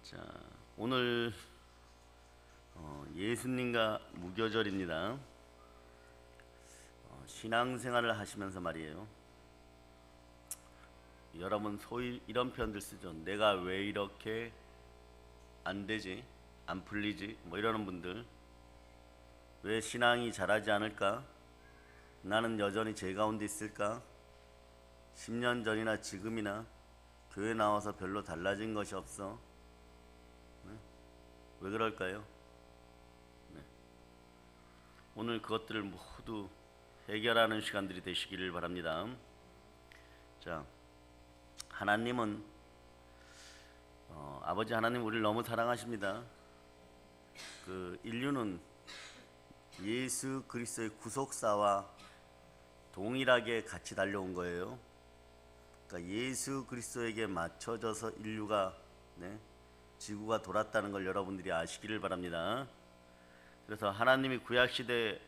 자, 오늘 예수님과 무교절입니다. 신앙생활을 하시면서 말이에요. 여러분 소위 이런 표현들 쓰죠. 내가 왜 이렇게 안 되지? 안 풀리지? 뭐 이러는 분들, 왜 신앙이 자라지 않을까? 나는 여전히 죄 가운데 있을까? 10년 전이나 지금이나 교회 나와서 별로 달라진 것이 없어. 왜 그럴까요? 네. 오늘 그것들을 모두 해결하는 시간들이 되시기를 바랍니다. 자, 하나님은 아버지 하나님 우리를 너무 사랑하십니다. 그 인류는 예수 그리스도의 구속사와 동일하게 같이 달려온 거예요. 그러니까 예수 그리스도에게 맞춰져서 인류가 지구가 돌았다는 걸 여러분들이 아시기를 바랍니다. 그래서 하나님이 구약시대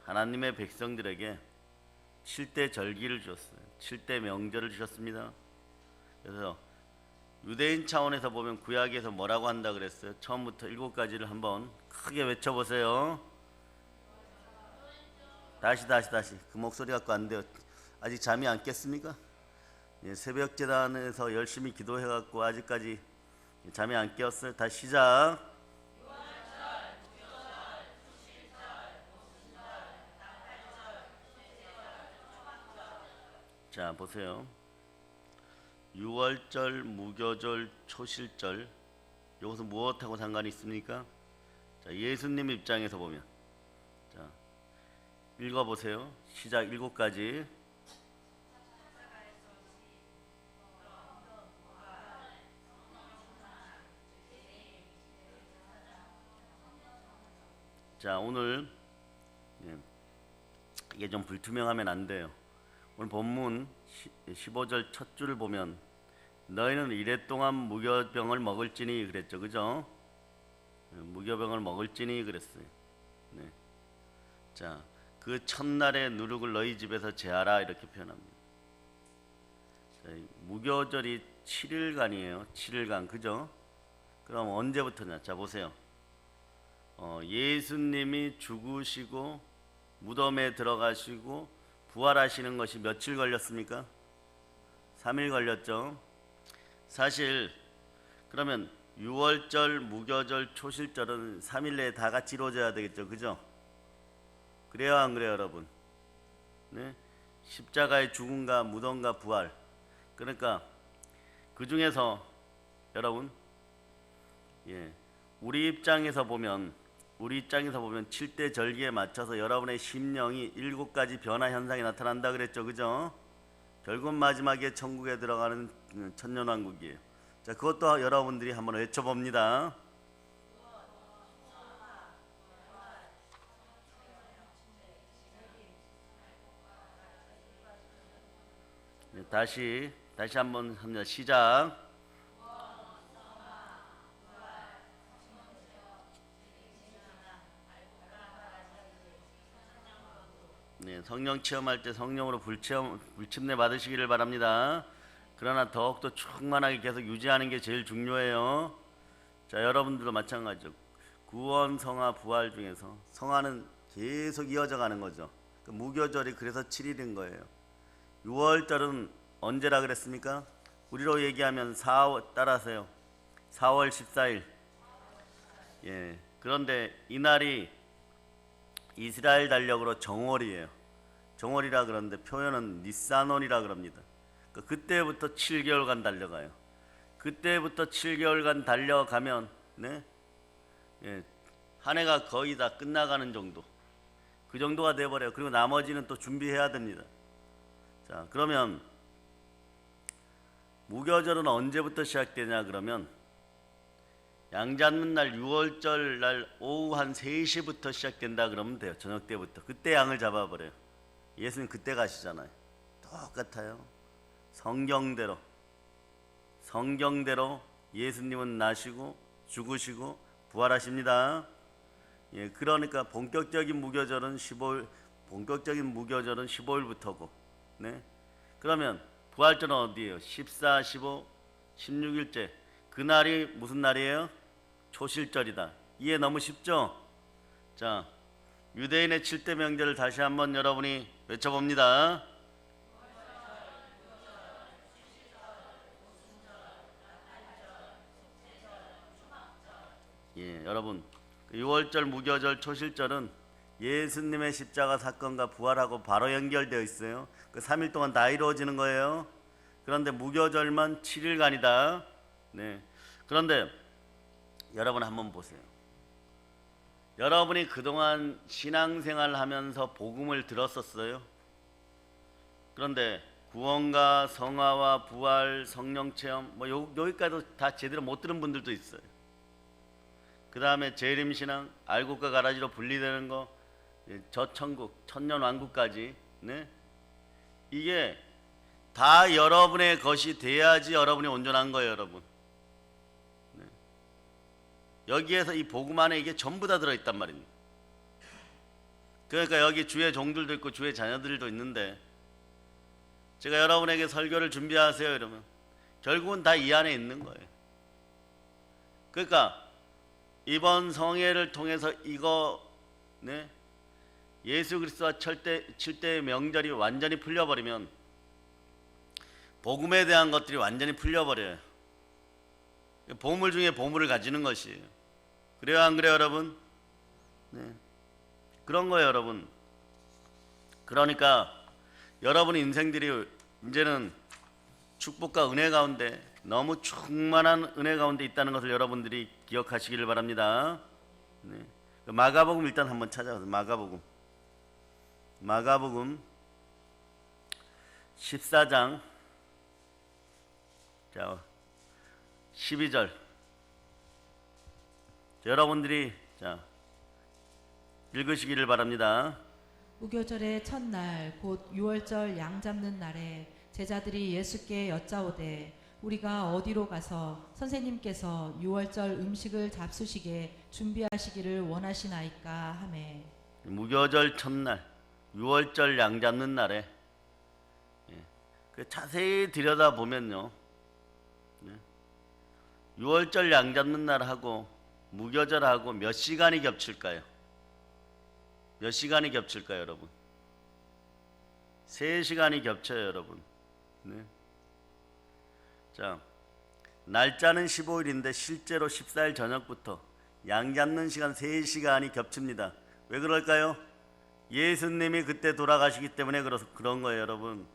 하나님의 백성들에게 7대 절기를 주셨어요. 7대 명절을 주셨습니다. 그래서 유대인 차원에서 보면 구약에서 뭐라고 한다 그랬어요? 처음부터 7가지를 한번 크게 외쳐보세요. 다시 그 목소리 갖고 안 돼요. 아직 잠이 안 깼습니까? 새벽 재단에서 열심히 기도해갖고 아직까지 잠이 안 깨었어요. 다시 시작. 자, 보세요. 유월절, 무교절, 초실절, 이것은 무엇하고 상관이 있습니까? 자, 예수님 입장에서 보면, 자, 읽어보세요. 시작 7가지. 자, 오늘 이게 좀 불투명하면 안 돼요. 오늘 본문 15절 첫 줄을 보면 너희는 이랫동안 무교병을 먹을지니 그랬죠. 그죠? 무교병을 먹을지니 그랬어요. 네. 자, 그 첫날의 누룩을 너희 집에서 제하라 이렇게 표현합니다. 자, 무교절이 7일간이에요. 7일간. 그죠? 그럼 언제부터냐? 자, 보세요. 예수님이 죽으시고 무덤에 들어가시고 부활하시는 것이 며칠 걸렸습니까? 3일 걸렸죠. 사실 그러면 유월절, 무교절, 초실절은 3일 내에 다 같이 이루어져야 되겠죠. 그죠? 그래요 안 그래요 여러분? 네? 십자가의 죽음과 무덤과 부활, 그러니까 그 중에서 여러분 우리 입장에서 보면 7대 절기에 맞춰서 여러분의 심령이 7가지 변화 현상이 나타난다 그랬죠. 그죠? 결국 마지막에 천국에 들어가는 천년왕국이에요. 자, 그것도 여러분들이 한번 외쳐봅니다. 다시 한번 합니다. 시작. 네, 성령 체험할 때 성령으로 불침내 받으시기를 바랍니다. 그러나 더욱더 충만하게 계속 유지하는 게 제일 중요해요. 자, 여러분들도 마찬가지죠. 구원, 성화, 부활 중에서 성화는 계속 이어져 가는 거죠. 그 무교절이 그래서 7일인 거예요. 6월절은 언제라 그랬습니까? 우리로 얘기하면 4월, 따라하세요. 4월 14일. 그런데 이날이 이스라엘 달력으로 정월이에요. 정월이라 그러는데 표현은 니산월이라 그럽니다. 그때부터 7개월간 달려가요. 그때부터 7개월간 달려가면 한 해가 거의 다 끝나가는 정도, 그 정도가 돼버려요. 그리고 나머지는 또 준비해야 됩니다. 자, 그러면 무교절은 언제부터 시작되냐 그러면 양 잡는 날 6월절 날 오후 한 3시부터 시작된다 그러면 돼요. 저녁 때부터. 그때 양을 잡아버려요. 예수님 그때 가시잖아요. 똑같아요. 성경대로 예수님은 나시고 죽으시고 부활하십니다. 그러니까 본격적인 무교절은 15일부터고. 그러면 부활절은 어디예요? 14, 15, 16일째. 그날이 무슨 날이에요? 초실절이다. 이해 너무 쉽죠? 자, 유대인의 7대 명절을 다시 한번 여러분이 외쳐봅니다. 예, 여러분 6월절, 무교절, 초실절은 예수님의 십자가 사건과 부활하고 바로 연결되어 있어요. 그 3일 동안 다 이루어지는 거예요. 그런데 무교절만 7일간이다. 네. 그런데 여러분 한번 보세요. 여러분이 그동안 신앙생활 하면서 복음을 들었었어요. 그런데 구원과 성화와 부활, 성령체험 여기까지도 다 제대로 못 들은 분들도 있어요. 그 다음에 재림신앙, 알곡과 가라지로 분리되는 거, 저천국, 천년왕국까지, 네? 이게 다 여러분의 것이 돼야지 여러분이 온전한 거예요, 여러분. 네. 여기에서 이 복음 안에 이게 전부 다 들어있단 말입니다. 그러니까 여기 주의 종들도 있고 주의 자녀들도 있는데, 제가 여러분에게 설교를 준비하세요 이러면 결국은 다 이 안에 있는 거예요. 그러니까 이번 성회를 통해서 이거, 네? 예수 그리스도와 7대의 명절이 완전히 풀려버리면 복음에 대한 것들이 완전히 풀려버려요. 보물 중에 보물을 가지는 것이에요. 그래요, 안 그래요, 여러분? 네. 그런 거예요, 여러분. 그러니까 여러분 인생들이 이제는 축복과 은혜 가운데, 너무 충만한 은혜 가운데 있다는 것을 여러분들이 기억하시기를 바랍니다. 네. 마가복음 일단 한번 찾아보세요. 마가복음 14장 12절. 여러분들이 읽으시기를 바랍니다. 무교절의 첫날 곧 6월절 양 잡는 날에 제자들이 예수께 여짜오되 우리가 어디로 가서 선생님께서 6월절 음식을 잡수시게 준비하시기를 원하시나이까 하매. 무교절 첫날 6월절 양 잡는 날에 자세히 들여다보면요, 6월절 양 잡는 날하고 무교절하고 몇 시간이 겹칠까요? 몇 시간이 겹칠까요, 여러분? 3시간이 겹쳐요, 여러분. 네. 자, 날짜는 15일인데 실제로 14일 저녁부터 양 잡는 시간 3시간이 겹칩니다. 왜 그럴까요? 예수님이 그때 돌아가시기 때문에 그런 거예요, 여러분.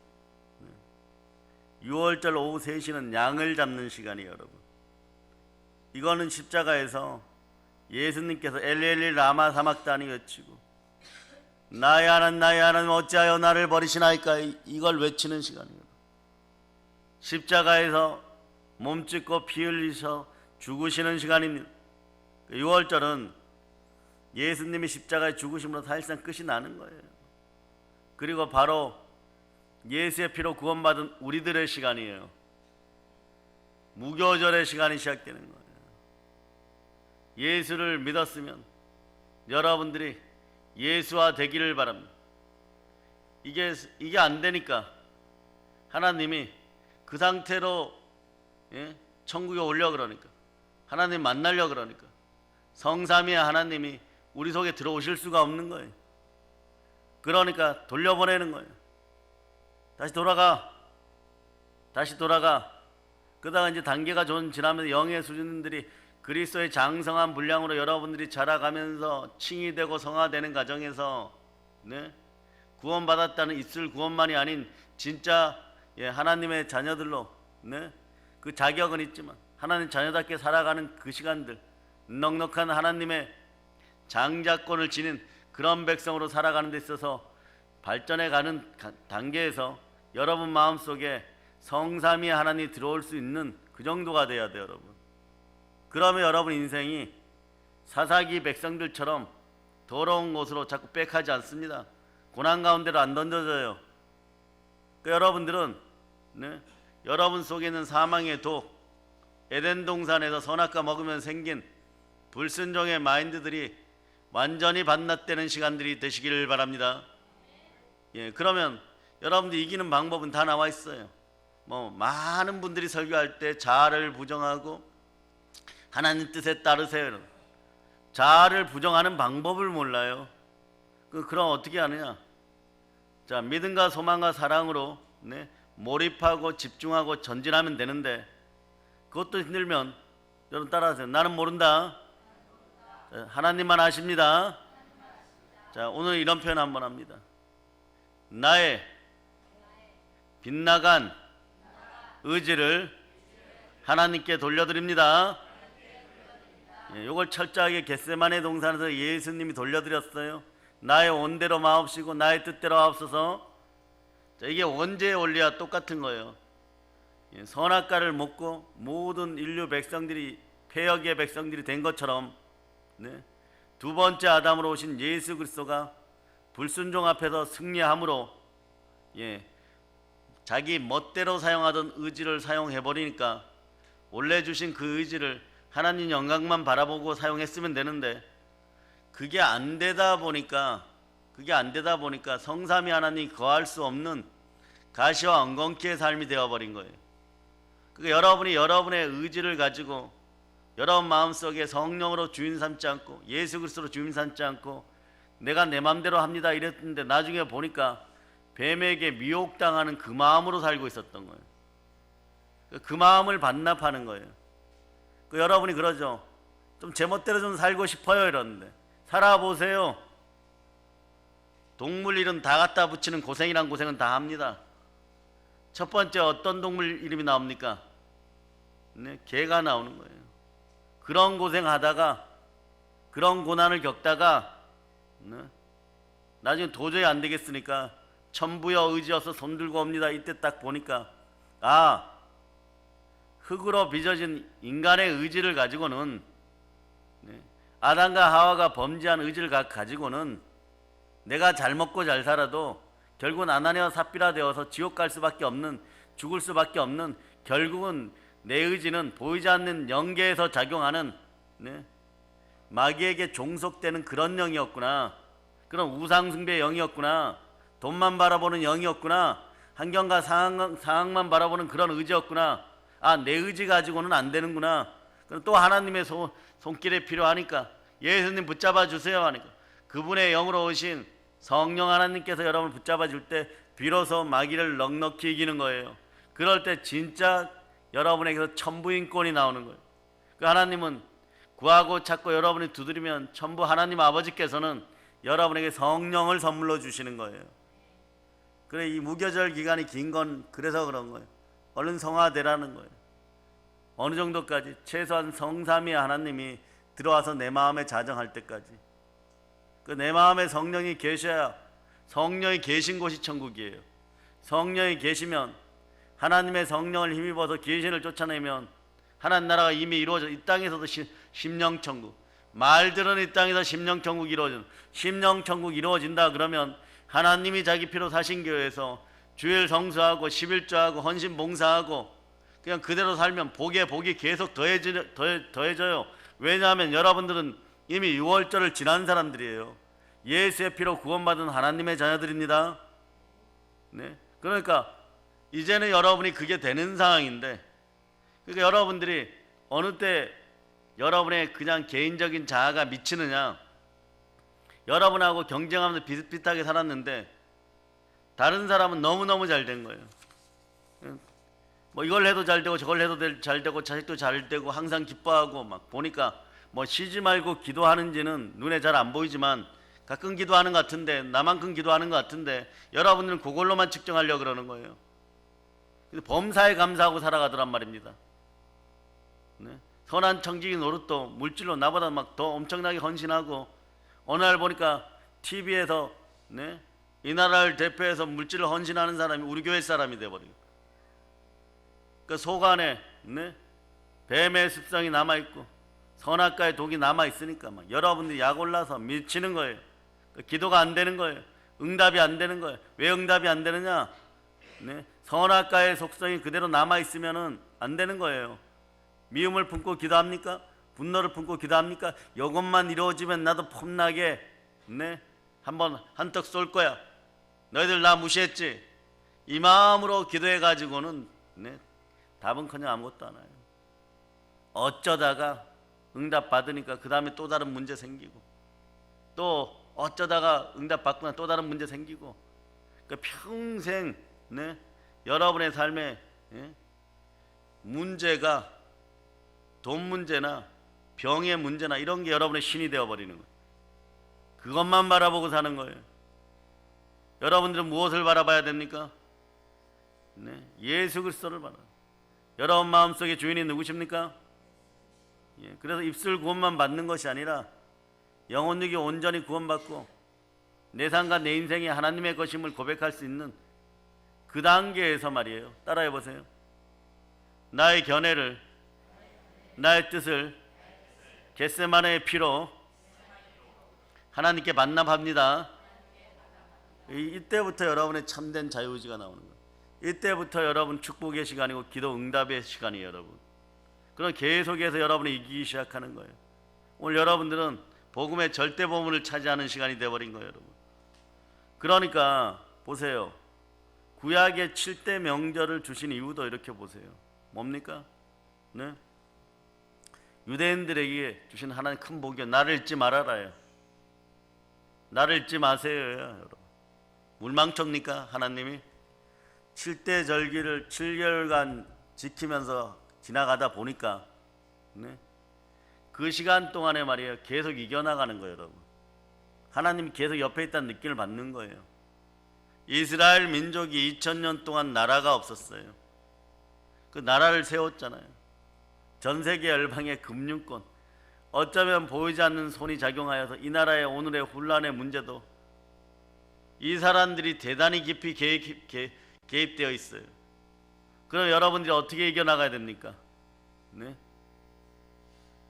6월절 오후 3시는 양을 잡는 시간이에요, 여러분. 이거는 십자가에서 예수님께서 엘리엘리 라마 사막다니 외치고 나의 하나님 어찌하여 나를 버리시나이까, 이걸 외치는 시간이에요. 십자가에서 몸짓고 피 흘리셔 죽으시는 시간입니다. 6월절은 예수님이 십자가에 죽으심으로 사실상 끝이 나는 거예요. 그리고 바로 예수의 피로 구원받은 우리들의 시간이에요. 무교절의 시간이 시작되는 거예요. 예수를 믿었으면 여러분들이 예수와 되기를 바랍니다. 이게 안 되니까 하나님이 그 상태로 천국에 올려 그러니까, 하나님 만나려 그러니까 성삼위의 하나님이 우리 속에 들어오실 수가 없는 거예요. 그러니까 돌려보내는 거예요. 다시 돌아가. 그러다가 이제 단계가 좀 지나면서 영의 수준들이 그리스도의 장성한 분량으로 여러분들이 자라가면서 칭이 되고 성화되는 과정에서 구원받았다는 입술 구원만이 아닌 진짜 하나님의 자녀들로 그 자격은 있지만 하나님 자녀답게 살아가는 그 시간들, 넉넉한 하나님의 장자권을 지닌 그런 백성으로 살아가는 데 있어서 발전해가는 단계에서 여러분 마음속에 성삼위의 하나님이 들어올 수 있는 그 정도가 돼야 돼요, 여러분. 그러면 여러분 인생이 사사기 백성들처럼 더러운 곳으로 자꾸 빽하지 않습니다. 고난 가운데로 안 던져져요. 그러니까 여러분들은 여러분 속에 있는 사망의 독, 에덴 동산에서 선악과 먹으면 생긴 불순종의 마인드들이 완전히 반납되는 시간들이 되시기를 바랍니다. 그러면 여러분들 이기는 방법은 다 나와 있어요. 많은 분들이 설교할 때 자아를 부정하고 하나님 뜻에 따르세요. 자아를 부정하는 방법을 몰라요. 그럼 어떻게 하느냐? 자, 믿음과 소망과 사랑으로 몰입하고 집중하고 전진하면 되는데, 그것도 힘들면 여러분 따라하세요. 나는 모른다. 자, 하나님만 아십니다. 자, 오늘 이런 표현 한번 합니다. 나의 빗나간 의지를 하나님께 돌려드립니다. 이걸 철저하게 겟세마네 동산에서 예수님이 돌려드렸어요. 나의 온대로 마옵시고 나의 뜻대로 하옵소서. 자, 이게 원죄의 원리와 똑같은 거예요. 선악과를 먹고 모든 인류 백성들이 폐역의 백성들이 된 것처럼 두 번째 아담으로 오신 예수 그리스도가 불순종 앞에서 승리함으로 자기 멋대로 사용하던 의지를 사용해버리니까 원래 주신 그 의지를 하나님 영광만 바라보고 사용했으면 되는데, 그게 안 되다 보니까 성삼위 하나님이 거할 수 없는 가시와 엉겅퀴의 삶이 되어버린 거예요. 그러니까 여러분이 여러분의 의지를 가지고 여러분 마음속에 성령으로 주인 삼지 않고 예수 그리스도로 주인 삼지 않고 내가 내 마음대로 합니다 이랬는데, 나중에 보니까 뱀에게 미혹당하는 그 마음으로 살고 있었던 거예요. 그 마음을 반납하는 거예요. 여러분이 그러죠. 좀 제멋대로 좀 살고 싶어요 이러는데, 살아보세요. 동물 이름 다 갖다 붙이는 고생이란 고생은 다 합니다. 첫 번째 어떤 동물 이름이 나옵니까? 개가 나오는 거예요. 그런 고생하다가 그런 고난을 겪다가 나중에 도저히 안 되겠으니까 천부여 의지여서 손들고 옵니다. 이때 딱 보니까 흙으로 빚어진 인간의 의지를 가지고는 아담과 하와가 범죄한 의지를 가지고는 내가 잘 먹고 잘 살아도 결국은 아나니아와 삽비라 되어서 지옥 갈 수밖에 없는, 죽을 수밖에 없는, 결국은 내 의지는 보이지 않는 영계에서 작용하는 마귀에게 종속되는 그런 영이었구나. 그런 우상숭배의 영이었구나. 돈만 바라보는 영이었구나. 환경과 상황만 바라보는 그런 의지였구나. 내 의지 가지고는 안 되는구나. 그럼 또 하나님의 손길이 필요하니까 예수님 붙잡아 주세요 하니까 그분의 영으로 오신 성령 하나님께서 여러분을 붙잡아 줄 때 비로소 마귀를 넉넉히 이기는 거예요. 그럴 때 진짜 여러분에게서 천부인권이 나오는 거예요. 그 하나님은 구하고 찾고 여러분이 두드리면 천부 하나님 아버지께서는 여러분에게 성령을 선물로 주시는 거예요. 그래, 이 무교절 기간이 긴 건 그래서 그런 거예요. 얼른 성화되라는 거예요. 어느 정도까지? 최소한 성삼위 하나님이 들어와서 내 마음에 자정할 때까지. 내 마음에 성령이 계셔야, 성령이 계신 곳이 천국이에요. 성령이 계시면, 하나님의 성령을 힘입어서 귀신을 쫓아내면 하나님 나라가 이미 이루어져. 이 땅에서도 심령천국, 말들은 이 땅에서 심령천국이 이루어져. 심령천국 이루어진다 그러면 하나님이 자기 피로 사신 교회에서 주일 성수하고 11조하고 헌신 봉사하고 그냥 그대로 살면 복이 계속 더해져요. 왜냐하면 여러분들은 이미 6월절을 지난 사람들이에요. 예수의 피로 구원받은 하나님의 자녀들입니다. 그러니까 이제는 여러분이 그게 되는 상황인데, 그러니까 여러분들이 어느 때 여러분의 그냥 개인적인 자아가 미치느냐, 여러분하고 경쟁하면서 비슷비슷하게 살았는데 다른 사람은 너무너무 잘 된 거예요. 뭐 이걸 해도 잘 되고 저걸 해도 잘 되고 자식도 잘 되고 항상 기뻐하고 막 보니까 뭐 쉬지 말고 기도하는지는 눈에 잘 안 보이지만 가끔 기도하는 것 같은데, 나만큼 기도하는 것 같은데 여러분들은 그걸로만 측정하려고 그러는 거예요. 범사에 감사하고 살아가더란 말입니다. 선한 청지기 노릇도 물질로 나보다 막 더 엄청나게 헌신하고, 어느 날 보니까 TV에서 이 나라를 대표해서 물질을 헌신하는 사람이 우리 교회 사람이 돼버리고, 그 속 안에 뱀의 습성이 남아있고 선악과의 독이 남아있으니까 막 여러분들이 약 올라서 미치는 거예요. 기도가 안 되는 거예요. 응답이 안 되는 거예요. 왜 응답이 안 되느냐? 선악과의 속성이 그대로 남아있으면 안 되는 거예요. 미움을 품고 기도합니까? 분노를 품고 기도합니까? 이것만 이루어지면 나도 폼나게 한번 한턱 쏠 거야. 너희들 나 무시했지? 이 마음으로 기도해가지고는 답은커녕 아무것도 안 와요. 어쩌다가 응답 받으니까 그 다음에 또 다른 문제 생기고, 또 어쩌다가 응답 받거나 또 다른 문제 생기고, 그러니까 평생 네? 여러분의 삶에 문제가 돈 문제나 병의 문제나 이런 게 여러분의 신이 되어버리는 거예요. 그것만 바라보고 사는 거예요. 여러분들은 무엇을 바라봐야 됩니까? 네, 예수 그리스도를 바라. 여러분 마음속의 주인이 누구십니까? 예, 그래서 입술 구원만 받는 것이 아니라 영혼력이 온전히 구원받고 내 삶과 내 인생이 하나님의 것임을 고백할 수 있는 그 단계에서 말이에요. 따라해 보세요. 나의 견해를, 나의 뜻을 겟세마네의 피로 하나님께 반납합니다. 이때부터 여러분의 참된 자유의지가 나오는 거예요. 이때부터 여러분 축복의 시간이고 기도 응답의 시간이에요, 여러분. 그럼 계속해서 여러분이 이기기 시작하는 거예요. 오늘 여러분들은 복음의 절대 보물을 차지하는 시간이 되어버린 거예요, 여러분. 그러니까 보세요. 구약의 7대 명절을 주신 이유도 이렇게 보세요. 뭡니까? 네? 유대인들에게 주신 하나님 큰 복이요. 나를 잊지 말아라요. 나를 잊지 마세요, 여러분. 물망초입니까? 하나님이 7대 절기를 7개월간 지키면서 지나가다 보니까 네? 그 시간 동안에 말이에요. 계속 이겨나가는 거예요, 여러분. 하나님이 계속 옆에 있다는 느낌을 받는 거예요. 이스라엘 민족이 2000년 동안 나라가 없었어요. 그 나라를 세웠잖아요. 전 세계 열방의 금융권, 어쩌면 보이지 않는 손이 작용하여서 이 나라의 오늘의 혼란의 문제도 이 사람들이 대단히 깊이 개입되어 있어요. 그럼 여러분들이 어떻게 이겨나가야 됩니까? 네?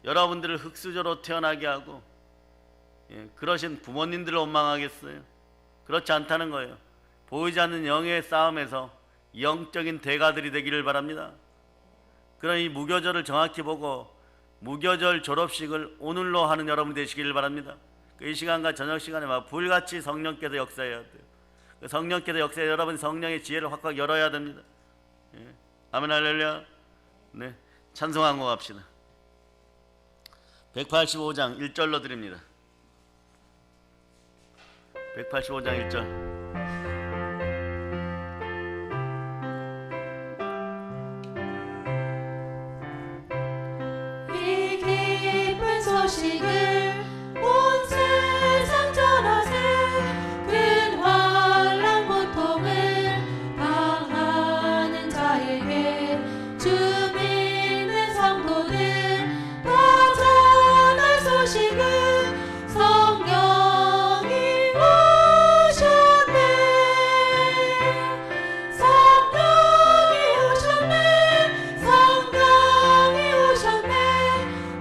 여러분들을 흙수저로 태어나게 하고 그러신 부모님들을 원망하겠어요? 그렇지 않다는 거예요. 보이지 않는 영의 싸움에서 영적인 대가들이 되기를 바랍니다. 그럼 이 무교절을 정확히 보고 무교절 졸업식을 오늘로 하는 여러분 되시기를 바랍니다. 이 시간과 저녁 시간에 막 불같이 성령께서 역사해야 돼요. 성령께서 역사해 여러분 성령의 지혜를 확확 열어야 됩니다. 예. 아멘 할렐루야. 네, 찬송한 거 갑시다. 185장 1절로 드립니다. 185장 1절. 소식을 온 세상 전하세. 큰 환난 고통을 당하는 자에게 주 믿는 성도들 더 전할 소식을 성령이 오셨네. 성령이 오셨네. 성령이 오셨네.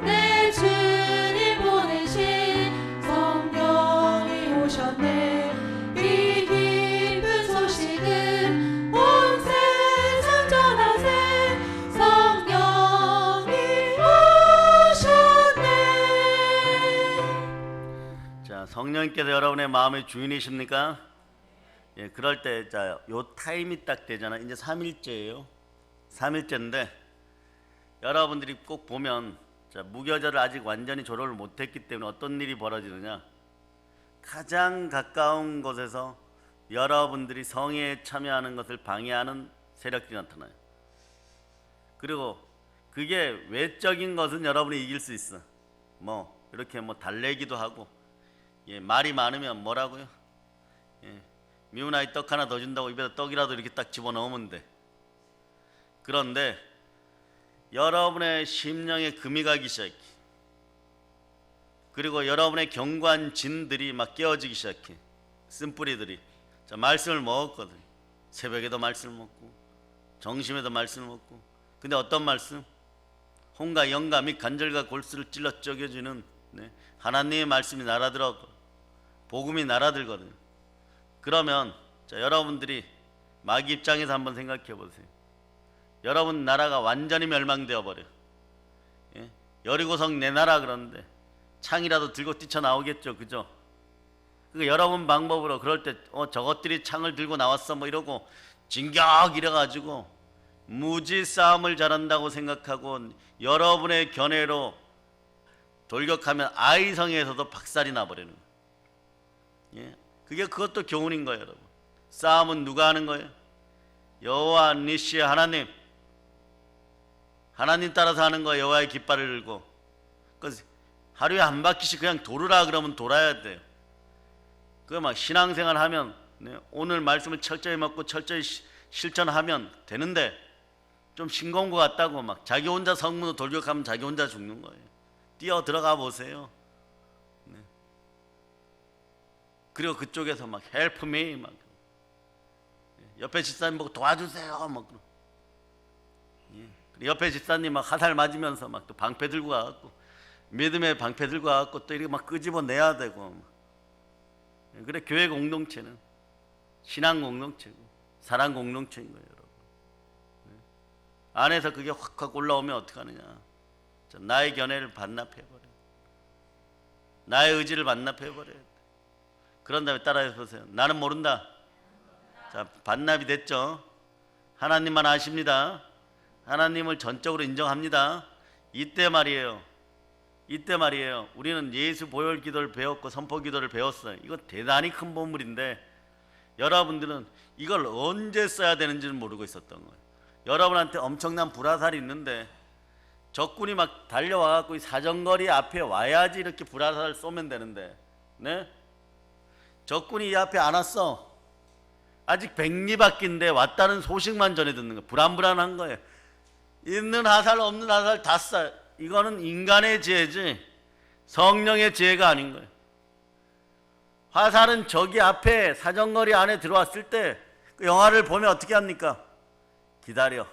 내 주님 보내신 성령이 오셨네. 이 기쁜 소식은 온 세상 전하세. 성령이 오셨네. 자, 성령님께서 여러분의 마음의 주인이십니까? 예, 그럴 때, 자, 요 타임이 딱 되잖아. 이제 3일째예요. 3일째인데, 여러분들이 꼭 보면, 자, 무교절을 아직 완전히 졸업을 못했기 때문에 어떤 일이 벌어지느냐? 가장 가까운 곳에서 여러분들이 성회에 참여하는 것을 방해하는 세력들이 나타나요. 그리고 그게 외적인 것은 여러분이 이길 수 있어. 뭐 이렇게 뭐 달래기도 하고, 예, 말이 많으면 뭐라고요? 예, 미운 아이 떡 하나 더 준다고 입에다 떡이라도 이렇게 딱 집어넣으면 돼. 그런데 여러분의 심령에 금이 가기 시작해. 그리고 여러분의 경관진들이 막 깨어지기 시작해. 쓴뿌리들이. 자, 말씀을 먹었거든. 새벽에도 말씀을 먹고 정심에도 말씀을 먹고. 근데 어떤 말씀? 혼과 영과 및 간절과 골수를 찔러 쪼개주는 하나님의 말씀이 날아들었고 복음이 날아들거든요. 그러면 자, 여러분들이 마귀 입장에서 한번 생각해 보세요. 여러분 나라가 완전히 멸망되어 버려. 예? 여리고성 내 나라 그러는데 창이라도 들고 뛰쳐나오겠죠, 그죠? 그러니까 여러분 방법으로 그럴 때 저것들이 창을 들고 나왔어 뭐 이러고 진격 이래가지고 무지 싸움을 잘한다고 생각하고 여러분의 견해로 돌격하면 아이성에서도 박살이 나버리는 거예요. 예, 그것도 교훈인 거예요, 여러분. 싸움은 누가 하는 거예요? 여호와 니시의 하나님 따라서 하는 거예요. 여호와의 깃발을 들고. 그래서 하루에 한 바퀴씩 그냥 돌으라 그러면 돌아야 돼요. 그 막 신앙생활 하면, 네, 오늘 말씀을 철저히 먹고 철저히 실천하면 되는데, 좀 싱거운 것 같다고 막 자기 혼자 성문으로 돌격하면 자기 혼자 죽는 거예요. 뛰어 들어가 보세요. 네. 그리고 그쪽에서 막 help me 막 옆에 집사님 보고 도와주세요 막. 예. 옆에 집사님 막 화살 맞으면서 막 또 방패 들고 와갖고, 믿음의 방패 들고 와갖고 또 이렇게 막 끄집어 내야 되고 막. 그래 교회 공동체는 신앙 공동체고 사랑 공동체인 거예요, 여러분. 안에서 그게 확 올라오면 어떡하느냐? 나의 견해를 반납해버려. 나의 의지를 반납해버려야 돼. 그런 다음에 따라해 보세요. 나는 모른다. 자, 반납이 됐죠? 하나님만 아십니다. 하나님을 전적으로 인정합니다. 이때 말이에요. 우리는 예수 보혈 기도를 배웠고 선포 기도를 배웠어요. 이거 대단히 큰 보물인데 여러분들은 이걸 언제 써야 되는지는 모르고 있었던 거예요. 여러분한테 엄청난 불화살이 있는데 적군이 막 달려와갖고 사정거리 앞에 와야지 이렇게 불화살을 쏘면 되는데, 네? 적군이 이 앞에 안 왔어. 아직 백리바퀴인데 왔다는 소식만 전해 듣는 거예요. 불안불안한 거예요. 있는 화살 없는 화살 다 쏴. 이거는 인간의 지혜지 성령의 지혜가 아닌 거예요. 화살은 저기 앞에 사정거리 안에 들어왔을 때 그 영화를 보면 어떻게 합니까? 기다려.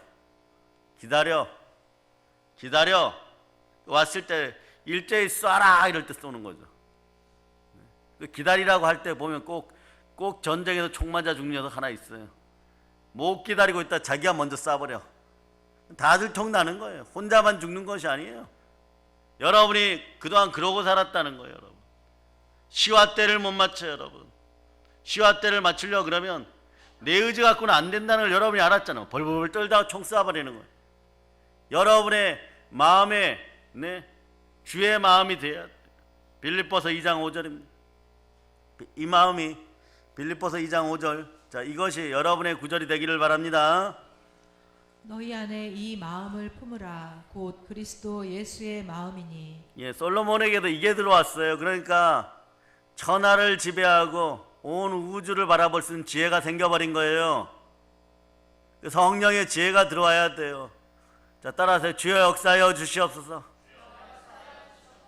왔을 때 일제히 쏴라 이럴 때 쏘는 거죠. 그 기다리라고 할 때 보면 꼭 전쟁에서 총 맞아 죽는 녀석 하나 있어요. 못 기다리고 있다 자기가 먼저 쏴버려. 다들 통 나는 거예요. 혼자만 죽는 것이 아니에요. 여러분이 그동안 그러고 살았다는 거예요, 여러분. 시화때를 못 맞춰요, 여러분. 시화때를 맞추려고 그러면 내 의지 갖고는 안 된다는 걸 여러분이 알았잖아요. 벌벌 떨다가 총 쏴버리는 거예요. 여러분의 마음에, 네, 주의 마음이 돼야 돼요. 빌립보서 2장 5절입니다. 이 마음이 빌립보서 2장 5절. 자, 이것이 여러분의 구절이 되기를 바랍니다. 너희 안에 이 마음을 품으라. 곧 그리스도 예수의 마음이니. 예, 솔로몬에게도 이게 들어왔어요. 그러니까 천하를 지배하고 온 우주를 바라볼 수 있는 지혜가 생겨버린 거예요. 성령의 지혜가 들어와야 돼요. 자, 따라서 주여 역사하여 주시옵소서.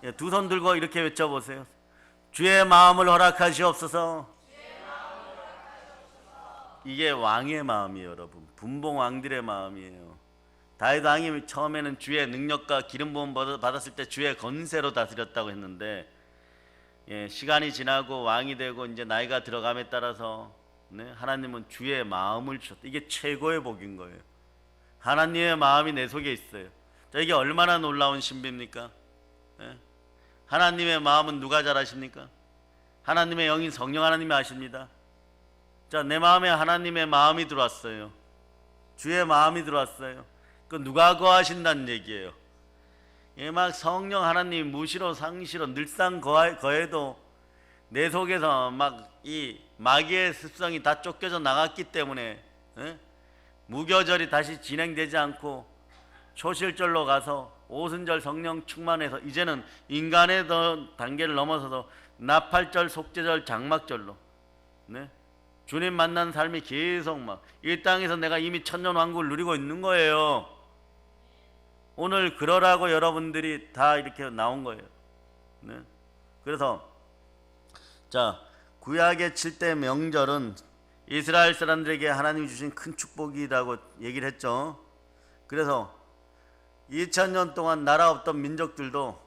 예, 두 손 들고 이렇게 외쳐보세요. 주의 마음을 허락하시옵소서. 이게 왕의 마음이에요, 여러분. 분봉 왕들의 마음이에요. 다윗 왕이 처음에는 주의 능력과 기름 부음 받았을 때 주의 권세로 다스렸다고 했는데, 예, 시간이 지나고 왕이 되고 이제 나이가 들어감에 따라서, 네, 하나님은 주의 마음을 주셨다. 이게 최고의 복인 거예요. 하나님의 마음이 내 속에 있어요. 자, 이게 얼마나 놀라운 신비입니까? 예? 하나님의 마음은 누가 잘 아십니까? 하나님의 영인 성령 하나님이 아십니다. 자, 내 마음에 하나님의 마음이 들어왔어요. 주의 마음이 들어왔어요. 그 누가 거하신다는 얘기예요. 예, 막 성령 하나님 무시로 상시로 늘상 거해도 내 속에서 막 이 마귀의 습성이 다 쫓겨져 나갔기 때문에, 예? 무교절이 다시 진행되지 않고 초실절로 가서 오순절 성령 충만해서 이제는 인간의 단계를 넘어서서 나팔절, 속죄절, 장막절로, 네? 주님 만난 삶이 계속 막 이 땅에서 내가 이미 천년왕국을 누리고 있는 거예요. 오늘 그러라고 여러분들이 다 이렇게 나온 거예요. 네? 그래서 자, 구약의 7대 명절은 이스라엘 사람들에게 하나님이 주신 큰 축복이라고 얘기를 했죠. 그래서 2000년 동안 나라 없던 민족들도,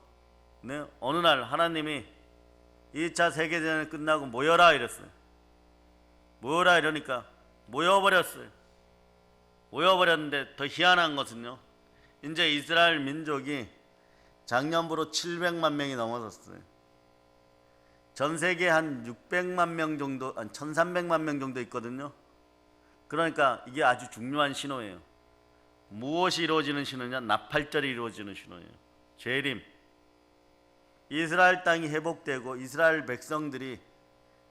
네, 어느 날 하나님이 2차 세계대전이 끝나고 모여라 이랬어요. 모여라 이러니까 모여버렸어요. 모여버렸는데 더 희한한 것은요, 이제 이스라엘 민족이 작년부로 700만 명이 넘어섰어요. 전 세계에 한 600만 명 정도, 한 1300만 명 정도 있거든요. 그러니까 이게 아주 중요한 신호예요. 무엇이 이루어지는 신호냐? 나팔절이 이루어지는 신호예요. 재림. 이스라엘 땅이 회복되고 이스라엘 백성들이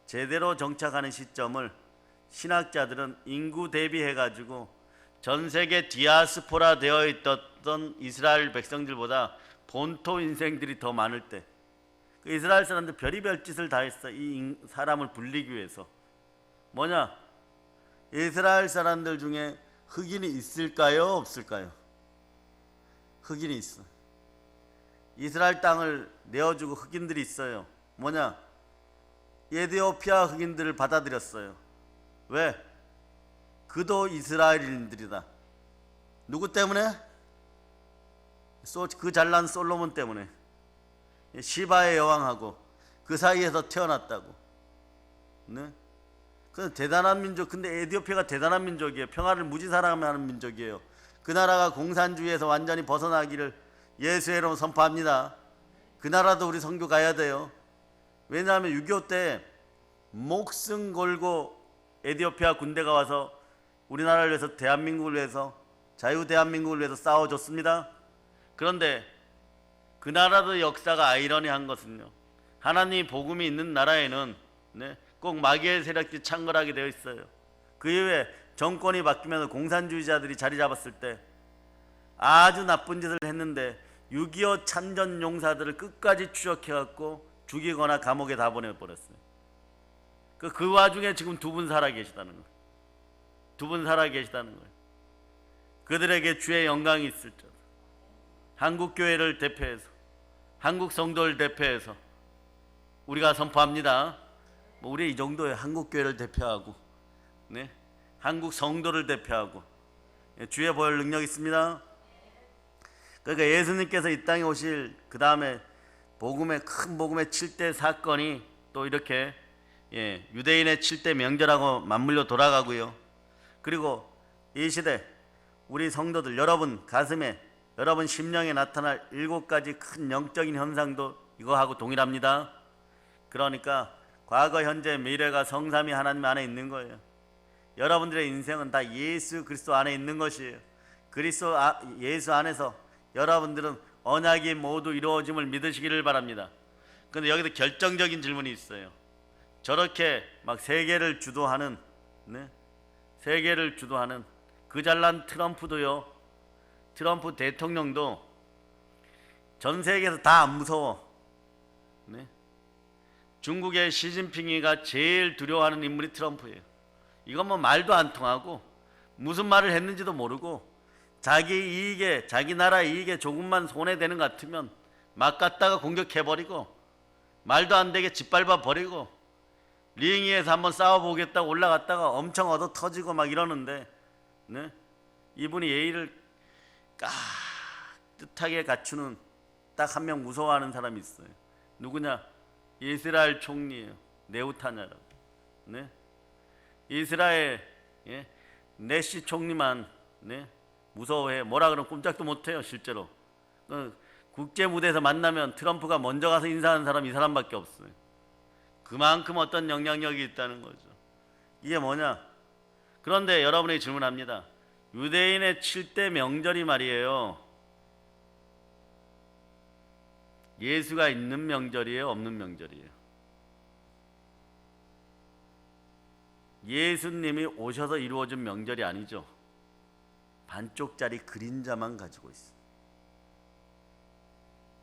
제대로 정착하는 시점을 신학자들은 인구 대비해 가지고 전 세계 디아스포라 되어 있던 이스라엘 백성들보다 본토 인생들이 더 많을 때, 그 이스라엘 사람들 별의별 짓을 다 했어. 이 사람을 불리기 위해서. 뭐냐? 이스라엘 사람들 중에 흑인이 있을까요? 없을까요? 흑인이 있어. 이스라엘 땅을 내어주고 흑인들이 있어요. 뭐냐? 에티오피아 흑인들을 받아들였어요. 왜? 그도 이스라엘인들이다. 누구 때문에? 그 잘난 솔로몬 때문에. 시바의 여왕하고 그 사이에서 태어났다고. 네? 그 대단한 민족. 근데 에티오피아가 대단한 민족이에요. 평화를 무지 사랑하는 민족이에요. 그 나라가 공산주의에서 완전히 벗어나기를 예수의 이름으로 선포합니다. 그 나라도 우리 선교 가야 돼요. 왜냐하면 6.25 때 목숨 걸고 에티오피아 군대가 와서 우리나라를 위해서, 대한민국을 위해서, 자유 대한민국을 위해서 싸워줬습니다. 그런데 그 나라도 역사가 아이러니한 것은요, 하나님 복음이 있는 나라에는 꼭 마귀의 세력들이 창궐하게 되어 있어요. 그 이후에 정권이 바뀌면서 공산주의자들이 자리 잡았을 때 아주 나쁜 짓을 했는데 6.25 참전 용사들을 끝까지 추적해갖고 죽이거나 감옥에 다 보내버렸어요. 그 와중에 지금 두 분 살아 계시다는 거예요. 두 분 살아 계시다는 거예요. 그들에게 주의 영광이 있을지어다. 한국교회를 대표해서, 한국 성도를 대표해서 우리가 선포합니다. 우리 이 정도의 한국교회를 대표하고, 한국 성도를 대표하고 주의 보혈 능력 있습니다. 그러니까 예수님께서 이 땅에 오실 그 다음에 큰 복음의 7대 사건이 또 이렇게 유대인의 7대 명절하고 맞물려 돌아가고요. 그리고 이 시대 우리 성도들, 여러분 가슴에, 여러분 심령에 나타날 7가지 큰 영적인 현상도 이거하고 동일합니다. 그러니까 과거, 현재, 미래가 성삼위 하나님 안에 있는 거예요. 여러분들의 인생은 다 예수 그리스도 안에 있는 것이에요. 예수 안에서 여러분들은 언약이 모두 이루어짐을 믿으시기를 바랍니다. 그런데 여기서 결정적인 질문이 있어요. 저렇게 막 세계를 주도하는 그 잘난 트럼프도요, 트럼프 대통령도 전 세계에서 다 안 무서워. 중국의 시진핑이가 제일 두려워하는 인물이 트럼프예요. 이건 뭐 말도 안 통하고 무슨 말을 했는지도 모르고 자기 이익에, 자기 나라 이익에 조금만 손해되는 것 같으면 막 갔다가 공격해버리고 말도 안 되게 짓밟아 버리고 링 위에서 한번 싸워보겠다고 올라갔다가 엄청 얻어 터지고 막 이러는데, 이분이 예의를 깍듯하게 갖추는 딱 한 명 무서워하는 사람이 있어요. 누구냐? 이스라엘 총리예요. 네우타냐라고. 이스라엘 내시 총리만 무서워해. 뭐라 그러면 꼼짝도 못해요. 실제로 국제 무대에서 만나면 트럼프가 먼저 가서 인사하는 사람 이 사람밖에 없어요. 그만큼 어떤 영향력이 있다는 거죠. 이게 뭐냐? 그런데 여러분에게 질문합니다. 유대인의 7대 명절이 말이에요, 예수가 있는 명절이에요, 없는 명절이에요? 예수님이 오셔서 이루어진 명절이 아니죠. 반쪽짜리 그림자만 가지고 있어요.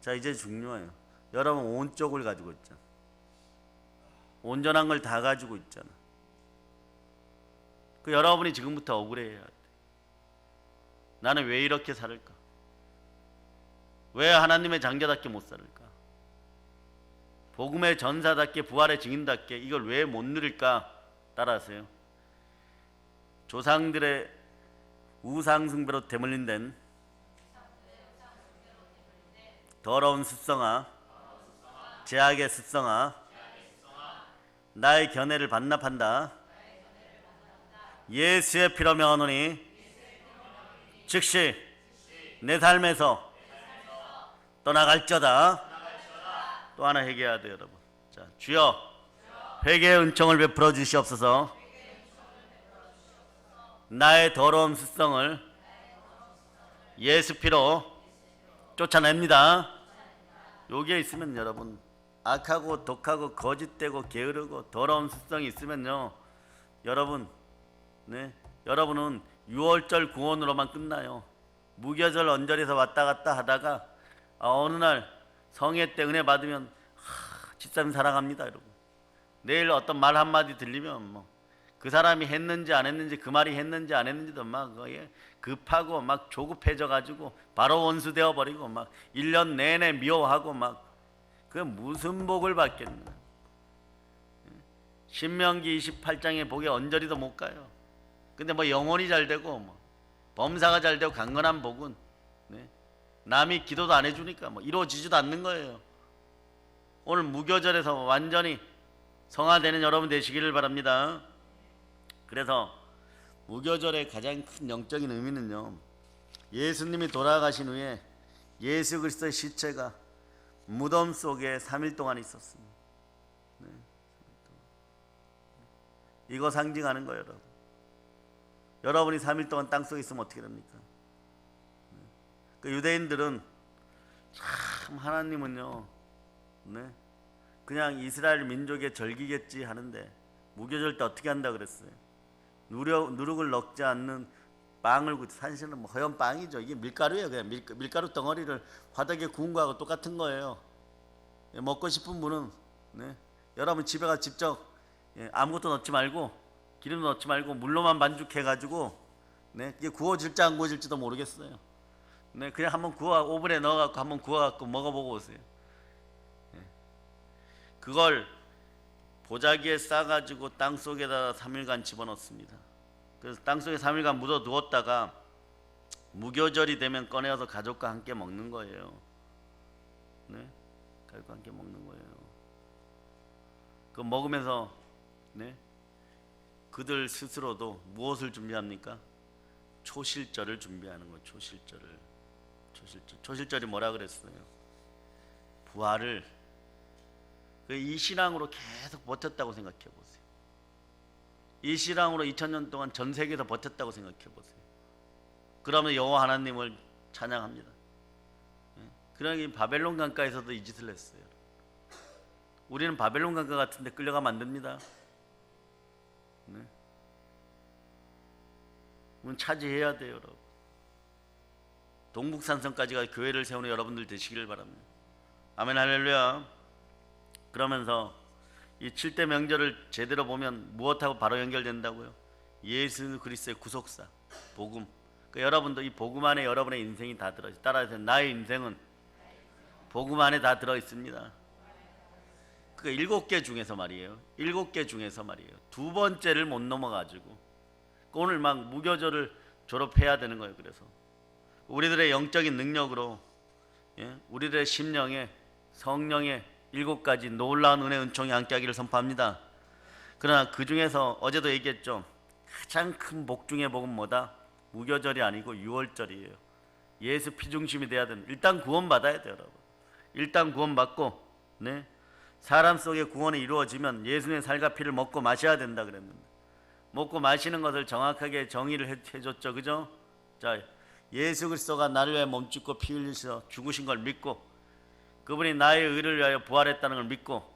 자, 이제 중요해요. 여러분 온 쪽을 가지고 있잖아. 온전한 걸 다 가지고 있잖아. 그 여러분이 지금부터 억울해야 돼. 나는 왜 이렇게 살을까? 왜 하나님의 장자답게 못 살을까? 복음의 전사답게, 부활의 증인답게 이걸 왜 못 누릴까? 따라하세요. 조상들의 우상숭배로 대물림된 더러운 습성아, 죄악의 습성아, 나의 견해를 반납한다. 예수의 피로 명하노니 즉시 내 삶에서 떠나갈지어다. 또 하나 회개해야 돼요, 여러분. 자, 주여 회개의 은총을 베풀어 주시옵소서. 나의 더러운 습성을 예수 피로 쫓아냅니다. 여기에 있으면 여러분 악하고 독하고 거짓되고 게으르고 더러운 습성이 있으면요 여러분 여러분은 6월절 구원으로만 끝나요. 무교절 언절에서 왔다 갔다 하다가 어느 날 성회 때 은혜 받으면 집사님 사랑합니다 이러고 내일 어떤 말 한마디 들리면 그 사람이 했는지 안 했는지 그 말이 했는지 안 했는지도 막 급하고 막 조급해져 가지고 바로 원수 되어 버리고 막 1년 내내 미워하고 막 그 무슨 복을 받겠나. 신명기 28장에 복에 언저리도 못 가요. 근데 영혼이 잘 되고 범사가 잘 되고 강건한 복은 남이 기도도 안 해주니까 이루어지지도 않는 거예요. 오늘 무교절에서 완전히 성화되는 여러분 되시기를 바랍니다. 그래서 무교절의 가장 큰 영적인 의미는요 예수님이 돌아가신 후에 예수 그리스도의 시체가 무덤 속에 3일 동안 있었습니다. 이거 상징하는 거예요. 여러분이 3일 동안 땅속에 있으면 어떻게 됩니까? 그 유대인들은 참 하나님은요 그냥 이스라엘 민족의 절기겠지 하는데 무교절 때 어떻게 한다 그랬어요? 누룩을 넣지 않는 빵을 사실은 허연 빵이죠. 이게 밀가루예요. 그냥 밀가루 덩어리를 화덕에 구운 거하고 똑같은 거예요. 먹고 싶은 분은 여러분 집에 가서 직접 아무것도 넣지 말고 기름 넣지 말고 물로만 반죽해 가지고 이게 구워질지 안 구워질지도 모르겠어요. 그냥 한번 오븐에 넣어 갖고 한번 구워 갖고 먹어보고 오세요. 그걸 보자기에 싸가지고 땅속에다 3일간 집어넣습니다. 그래서 땅속에 3일간 묻어 두었다가 무교절이 되면 꺼내어서 가족과 함께 먹는 거예요. 가족과 함께 먹는 거예요. 그 먹으면서 그들 스스로도 무엇을 준비합니까? 초실절을 준비하는 거예요. 초실절이 뭐라 그랬어요? 부활을 이 신앙으로 계속 버텼다고 생각해 보세요. 이 신앙으로 2000년 동안 전 세계에서 버텼다고 생각해 보세요. 그러면 여호와 하나님을 찬양합니다. 그러니 바벨론 강가에서도 이 짓을 했어요. 우리는 바벨론 강가 같은 데 끌려가면 안 됩니다. 우리는 차지해야 돼요, 여러분. 동북산성까지 가 교회를 세우는 여러분들 되시기를 바랍니다. 아멘 할렐루야. 그러면서 이 7대 명절을 제대로 보면 무엇하고 바로 연결된다고요? 예수 그리스도의 구속사, 복음. 그러니까 여러분도 이 복음 안에 여러분의 인생이 다 들어있어요. 따라서 나의 인생은 복음 안에 다 들어있습니다. 그 7개 중에서 말이에요. 7개 중에서 말이에요. 두 번째를 못 넘어가지고 오늘 막 무교절을 졸업해야 되는 거예요. 그래서 우리들의 영적인 능력으로 우리들의 심령에 성령의 7가지 놀라운 은혜 은총이 함께하기를 선포합니다. 그러나 그 중에서 어제도 얘기했죠. 가장 큰 복 중의 복은 뭐다? 무교절이 아니고 6월절이에요. 예수 피중심이 돼야 되는. 일단 구원받아야 돼요, 여러분. 일단 구원받고 사람 속의 구원이 이루어지면 예수님의 살과 피를 먹고 마셔야 된다 그랬는데 먹고 마시는 것을 정확하게 정의를 해줬죠. 그죠? 자, 예수 그리스도가 나를 위해 몸짓고 피 흘리셔 죽으신 걸 믿고 그분이 나의 의를 위하여 부활했다는 걸 믿고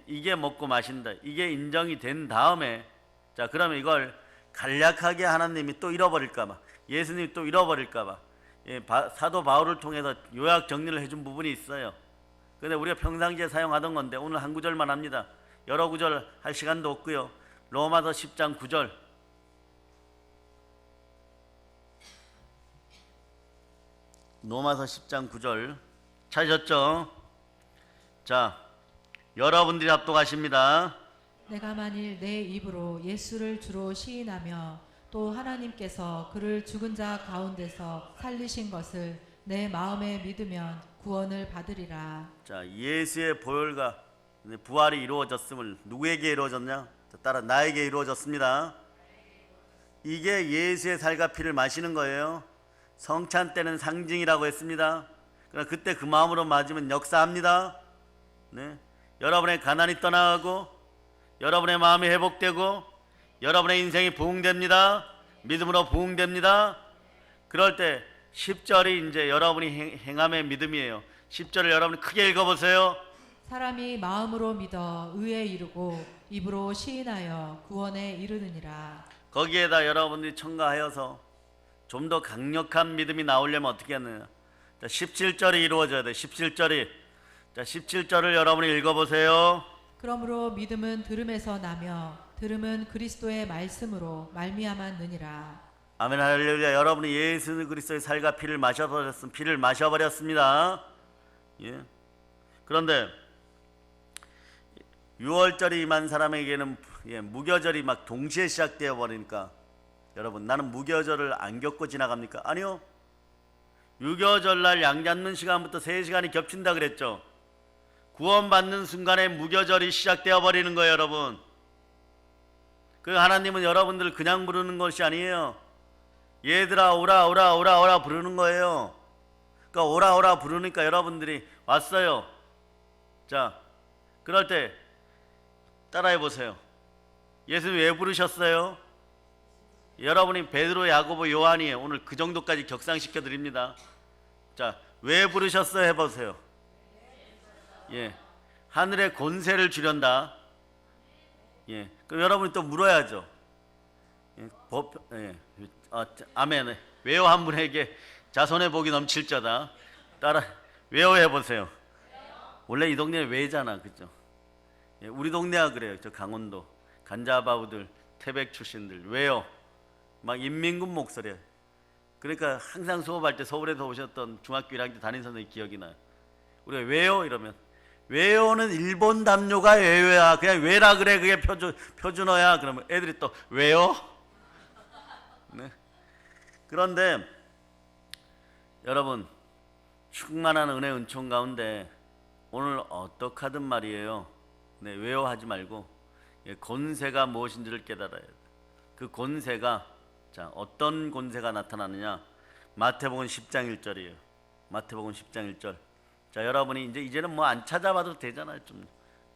이게 먹고 마신다. 이게 인정이 된 다음에 자 그러면 이걸 간략하게 하나님이 또 잃어버릴까 봐 예수님이 또 잃어버릴까 봐 사도 바울을 통해서 요약 정리를 해준 부분이 있어요. 근데 우리가 평상시에 사용하던 건데 오늘 한 구절만 합니다. 여러 구절 할 시간도 없고요. 로마서 10장 9절 로마서 10장 9절 찾으셨죠? 자, 여러분들이 합독하십니다. 내가 만일 내 입으로 예수를 주로 시인하며 또 하나님께서 그를 죽은 자 가운데서 살리신 것을 내 마음에 믿으면 구원을 받으리라. 자, 예수의 보혈과 부활이 이루어졌음을 누구에게 이루어졌냐? 따라 나에게 이루어졌습니다. 이게 예수의 살과 피를 마시는 거예요. 성찬 때는 상징이라고 했습니다. 그러나 그때 그 마음으로 맞으면 역사합니다. 여러분의 가난이 떠나가고 여러분의 마음이 회복되고 여러분의 인생이 부흥됩니다. 믿음으로 부흥됩니다. 그럴 때 10절이 이제 여러분이 행함의 믿음이에요. 10절을 여러분 크게 읽어보세요. 사람이 마음으로 믿어 의에 이르고 입으로 시인하여 구원에 이르느니라. 거기에다 여러분들이 첨가하여서 좀 더 강력한 믿음이 나오려면 어떻게 하느냐. 자, 17절이 이루어져야 돼. 17절이. 자, 17절을 여러분이 읽어보세요. 그러므로 믿음은 들음에서 나며 들음은 그리스도의 말씀으로 말미암았느니라. 아멘 할렐루야. 여러분이 예수 그리스도의 살과 피를 마셔버렸습니다. 예. 그런데 6월절이 임한 사람에게는 무교절이 막 동시에 시작되어 버리니까 여러분, 나는 무교절을 안 겪고 지나갑니까? 아니요. 유교절날 양 잡는 시간부터 3시간이 겹친다 그랬죠. 구원받는 순간에 무교절이 시작되어 버리는 거예요, 여러분. 그 하나님은 여러분들을 그냥 부르는 것이 아니에요. 얘들아 오라 오라 오라 오라 부르는 거예요. 그러니까 오라 오라 부르니까 여러분들이 왔어요. 자, 그럴 때 따라해 보세요. 예수님 왜 부르셨어요? 여러분이 베드로, 야고보, 요한이에요. 오늘 그 정도까지 격상시켜 드립니다. 자, 왜 부르셨어요? 해보세요. 예, 하늘의 권세를 주련다. 예, 그럼 여러분이 또 물어야죠. 아멘. 왜요? 한 분에게 자손의 복이 넘칠자다. 따라 왜요? 해보세요. 원래 이 동네 왜잖아, 그죠? 예, 우리 동네가 그래요. 저 강원도 간자바우들, 태백 출신들 왜요? 막 인민군 목소리야. 그러니까 항상 수업할 때 서울에서 오셨던 중학교 1학년 때 담임 선생님 기억이 나요. 우리가 왜요? 이러면 왜요는 일본 담요가 왜요야. 그냥 왜라 그래. 그게 표준어야. 그러면 애들이 또 왜요? 네. 그런데 여러분, 충만한 은혜 은총 가운데 오늘 어떡하든 말이에요. 네, 왜요 하지 말고 권세가 무엇인지를 깨달아야 돼. 그 권세가, 자, 어떤 권세가 나타나느냐? 마태복음 10장 1절이에요. 마태복음 10장 1절. 자, 여러분이 이제는 뭐 안 찾아봐도 되잖아요. 좀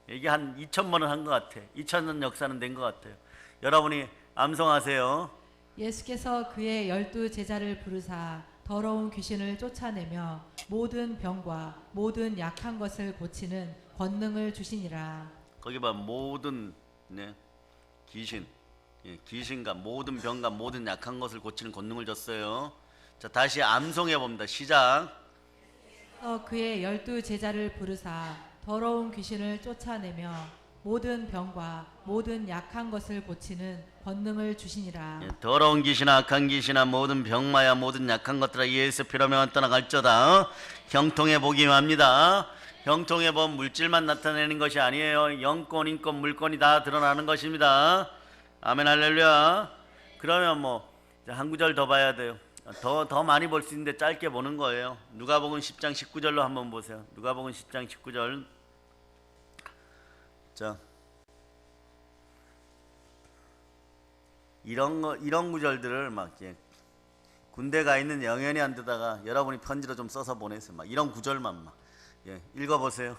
이게 한 2000번은 한 것 같아. 2000년 역사는 된 것 같아요. 여러분이 암송하세요. 예수께서 그의 12 제자를 부르사 더러운 귀신을 쫓아내며 모든 병과 모든 약한 것을 고치는 권능을 주시니라. 거기 봐, 모든 귀신, 귀신과 모든 병과 모든 약한 것을 고치는 권능을 줬어요. 자, 다시 암송해 봅니다. 시작. 그의 12 제자를 부르사 더러운 귀신을 쫓아내며 모든 병과 모든 약한 것을 고치는 권능을 주시니라. 더러운 귀신아 악한 귀신아 모든 병마야 모든 약한 것들아 예수 피로 명하여 떠나갈저다. 형통의 복이 임합니다. 형통의 복, 물질만 나타내는 것이 아니에요. 영권, 인권, 물권이 다 드러나는 것입니다. 아멘 할렐루야. 그러면 뭐 한 구절 더 봐야 돼요. 더 많이 볼 수 있는데 짧게 보는 거예요. 누가복음 10장 19절로 한번 보세요. 누가복음 10장 19절. 자, 이런 구절들을 막 군대 가 있는 영연이한테다가 여러분이 편지로 좀 써서 보내세요. 막 이런 구절만 막 읽어보세요.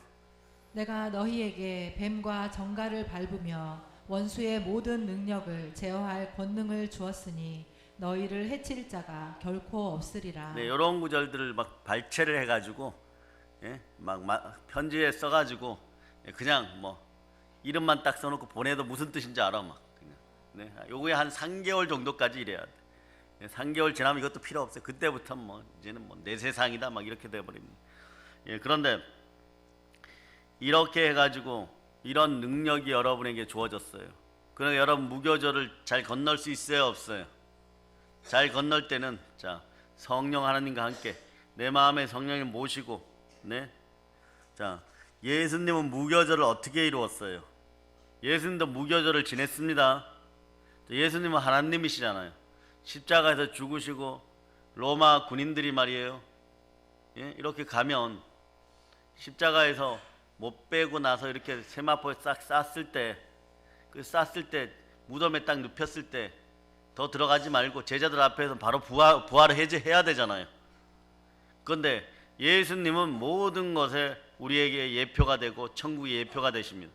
내가 너희에게 뱀과 정갈을 밟으며 원수의 모든 능력을 제어할 권능을 주었으니 너희를 해칠 자가 결코 없으리라. 네, 이런 구절들을 막 발췌를 해가지고 막 편지에 써가지고 그냥 뭐 이름만 딱 써놓고 보내도 무슨 뜻인지 알아 막 그냥. 네, 요거에 한 3개월 정도까지 이래야 돼. 3개월 지나면 이것도 필요 없어요. 그때부터 뭐 이제는 뭐 내 세상이다 막 이렇게 돼버립니다. 그런데 이렇게 해가지고 이런 능력이 여러분에게 주어졌어요. 그러니까 여러분 무교절을 잘 건널 수 있어요, 없어요? 잘 건널 때는 자, 성령 하나님과 함께 내 마음에 성령을 모시고 자, 예수님은 무교절을 어떻게 이루었어요? 예수님도 무교절을 지냈습니다. 예수님은 하나님이시잖아요. 십자가에서 죽으시고 로마 군인들이 말이에요. 이렇게 가면 십자가에서 못 빼고 나서 이렇게 세마포에 싹 쌌을 때, 쌌을 때 무덤에 딱 눕혔을 때 더 들어가지 말고 제자들 앞에서 바로 부활을 해야 되잖아요. 그런데 예수님은 모든 것에 우리에게 예표가 되고 천국의 예표가 되십니다.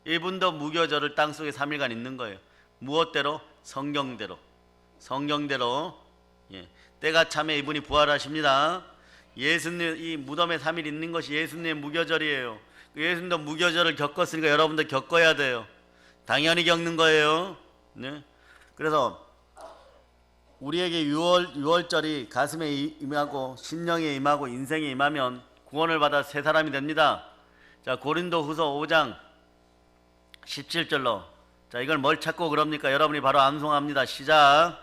이분도 무교절을 땅속에 3일간 있는 거예요. 무엇대로? 성경대로. 때가 참에 이분이 부활하십니다. 예수님 이 무덤에 3일 있는 것이 예수님의 무교절이에요. 예수님도 무교절을 겪었으니까 여러분도 겪어야 돼요. 당연히 겪는 거예요. 네? 그래서 우리에게 유월절이 가슴에 임하고 심령에 임하고 인생에 임하면 구원을 받아 새 사람이 됩니다. 자, 고린도후서 5장 17절로 자, 이걸 뭘 찾고 그럽니까? 여러분이 바로 암송합니다. 시작.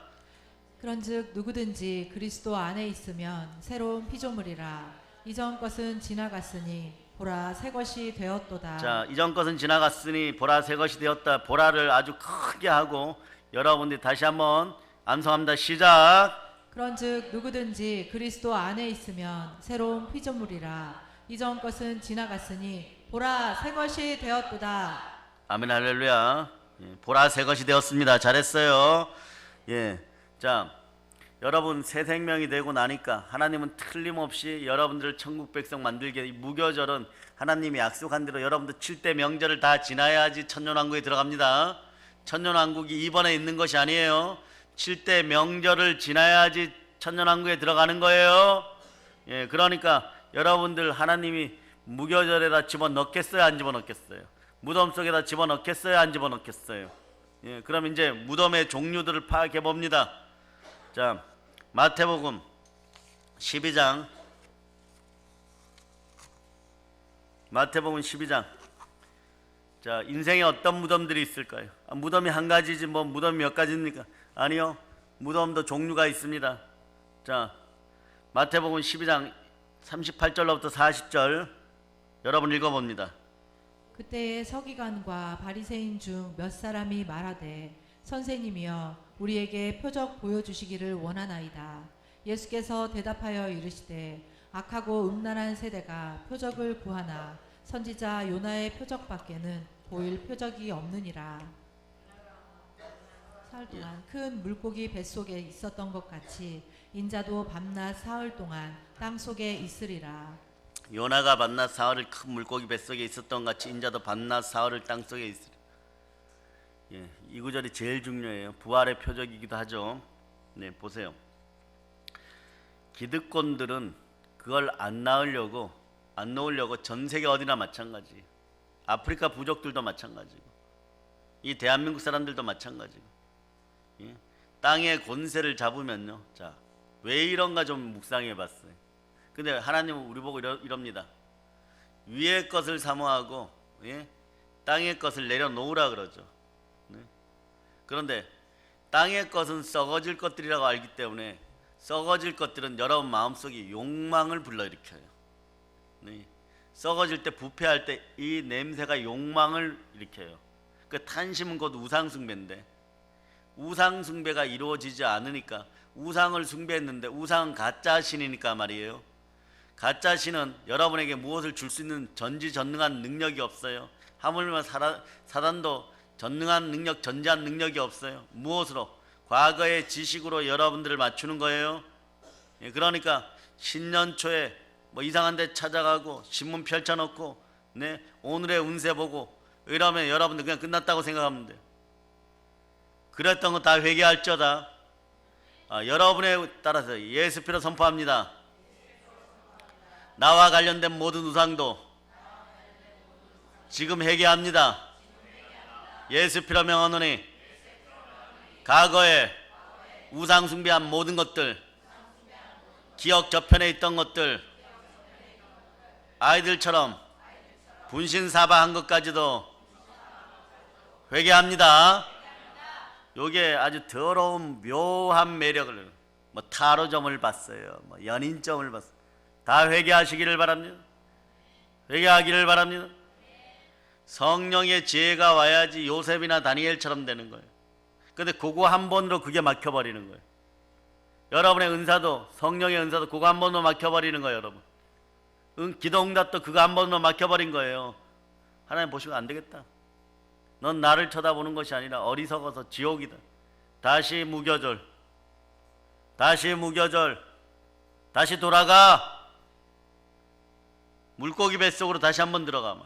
그런즉 누구든지 그리스도 안에 있으면 새로운 피조물이라. 이전 것은 지나갔으니 보라 새 것이 되었도다. 자, 이전 것은 지나갔으니 보라 새 것이 되었다. 보라를 아주 크게 하고 여러분들이 다시 한번 암송합니다. 시작. 그런즉 누구든지 그리스도 안에 있으면 새로운 피조물이라. 이전 것은 지나갔으니 보라 새 것이 되었도다. 아멘 할렐루야. 예, 보라 새 것이 되었습니다. 잘했어요. 예, 자, 여러분 새 생명이 되고 나니까 하나님은 틀림없이 여러분들을 천국 백성 만들게. 이 무교절은 하나님이 약속한 대로 여러분들 7대 명절을 다 지나야지 천년왕국에 들어갑니다. 천년왕국이 이번에 있는 것이 아니에요. 7대 명절을 지나야지 천년왕국에 들어가는 거예요. 예, 그러니까 여러분들 하나님이 무교절에다 집어넣겠어요, 안 집어넣겠어요? 무덤 속에다 집어넣겠어요, 안 집어넣겠어요? 예, 그럼 이제 무덤의 종류들을 파악해 봅니다. 자, 마태복음 12장. 마태복음 12장. 자, 인생에 어떤 무덤들이 있을까요? 아, 무덤이 한 가지지 뭐 무덤이 몇 가지입니까? 아니요. 무덤도 종류가 있습니다. 자, 마태복음 12장 38절로부터 40절 여러분 읽어봅니다. 그때에 서기관과 바리새인 중 몇 사람이 말하되 선생님이여 우리에게 표적 보여주시기를 원하나이다. 예수께서 대답하여 이르시되 악하고 음란한 세대가 표적을 구하나 선지자 요나의 표적밖에는 보일 표적이 없느니라. 사흘 동안 큰 물고기 뱃속에 있었던 것 같이 인자도 밤낮 사흘 동안 땅 속에 있으리라. 요나가 밤낮 사흘을 큰 물고기 뱃속에 있었던 같이 인자도 밤낮 사흘을 땅속에 있으리. 예, 이 구절이 제일 중요해요. 부활의 표적이기도 하죠. 네, 보세요. 기득권들은 그걸 안 놓으려고 전 세계 어디나 마찬가지. 아프리카 부족들도 마찬가지고 이 대한민국 사람들도 마찬가지고. 예? 땅의 권세를 잡으면요. 자, 왜 이런가 좀 묵상해 봤어요. 근데 하나님은 우리 보고 이럽니다. 위의 것을 사모하고 예? 땅의 것을 내려놓으라 그러죠. 네? 그런데 땅의 것은 썩어질 것들이라고 알기 때문에 썩어질 것들은 여러분 마음속에 욕망을 불러일으켜요. 네? 썩어질 때 부패할 때 이 냄새가 욕망을 일으켜요. 그 탄심은 곧 우상숭배인데 우상숭배가 이루어지지 않으니까 우상을 숭배했는데 우상은 가짜 신이니까 말이에요. 가짜 신은 여러분에게 무엇을 줄 수 있는 전지전능한 능력이 없어요. 하물며 사단도 전능한 능력, 전지한 능력이 없어요. 무엇으로? 과거의 지식으로 여러분들을 맞추는 거예요. 예, 그러니까 신년 초에 뭐 이상한 데 찾아가고 신문 펼쳐놓고 네, 오늘의 운세 보고 이러면 여러분들 그냥 끝났다고 생각하면 돼요. 그랬던 거 다 회개할저다. 여러분에 따라서 예수 피로 선포합니다. 나와 관련된 모든 우상도 지금 회개합니다. 예수 피로 명하노니 과거에 우상 숭배한 모든 것들, 기억 저편에 있던 것들, 아이들처럼 분신사바한 것까지도 회개합니다. 요게 아주 더러운 묘한 매력을 뭐 타로점을 봤어요. 뭐 연인점을 봤어요. 다 회개하시기를 바랍니다. 회개하기를 바랍니다. 성령의 지혜가 와야지 요셉이나 다니엘처럼 되는 거예요. 근데 그거 한 번으로 그게 막혀버리는 거예요. 여러분의 은사도 성령의 은사도 그거 한 번으로 막혀버리는 거예요. 여러분 기도응답도 그거 한 번으로 막혀버린 거예요. 하나님 보시면 안 되겠다. 넌 나를 쳐다보는 것이 아니라 어리석어서 지옥이다. 다시 무교절, 다시 무교절, 다시 돌아가. 물고기 뱃속으로 다시 한번 들어가.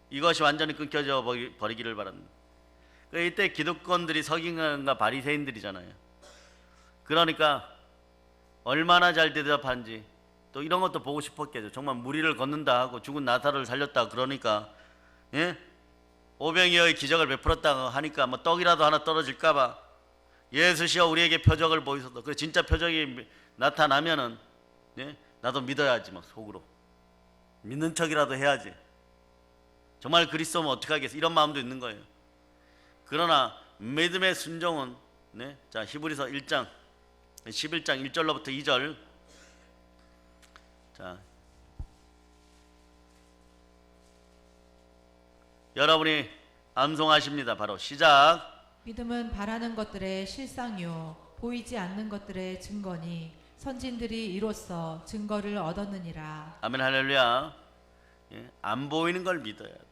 이것이 완전히 끊겨져 버리기를 바랍니다. 이때 기득권들이 서기관과 바리새인들이잖아요. 그러니까 얼마나 잘 대답한지 또 이런 것도 보고 싶었겠죠. 정말 무리를 걷는다 하고 죽은 나사로를 살렸다 그러니까, 예? 오병이어의 기적을 베풀었다 하니까 뭐 떡이라도 하나 떨어질까봐 예수시여 우리에게 표적을 보이소서. 그래 진짜 표적이 나타나면은, 예? 나도 믿어야지 막 속으로 믿는 척이라도 해야지. 정말 그리스도면 어떡하겠어 이런 마음도 있는 거예요. 그러나 믿음의 순종은, 네? 자 히브리서 1장 11장 1절로부터 2절. 자 여러분이 암송하십니다. 바로 시작. 믿음은 바라는 것들의 실상요 보이지 않는 것들의 증거니 선진들이 이로써 증거를 얻었느니라. 아멘 할렐루야. 예? 안 보이는 걸 믿어야 돼.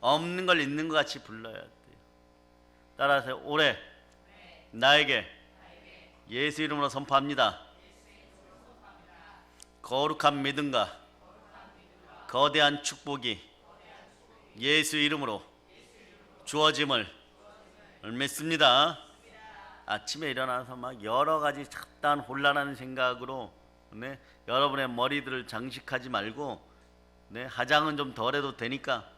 없는 걸 있는 것 같이 불러야 돼. 따라서 올해 나에게 예수 이름으로 선포합니다. 거룩한 믿음과 거대한 축복이 예수 이름으로 주어짐을 믿습니다. 아침에 일어나서 막 여러 가지 잡다한 혼란하는 생각으로, 네? 여러분의 머리들을 장식하지 말고, 네? 화장은 좀 덜해도 되니까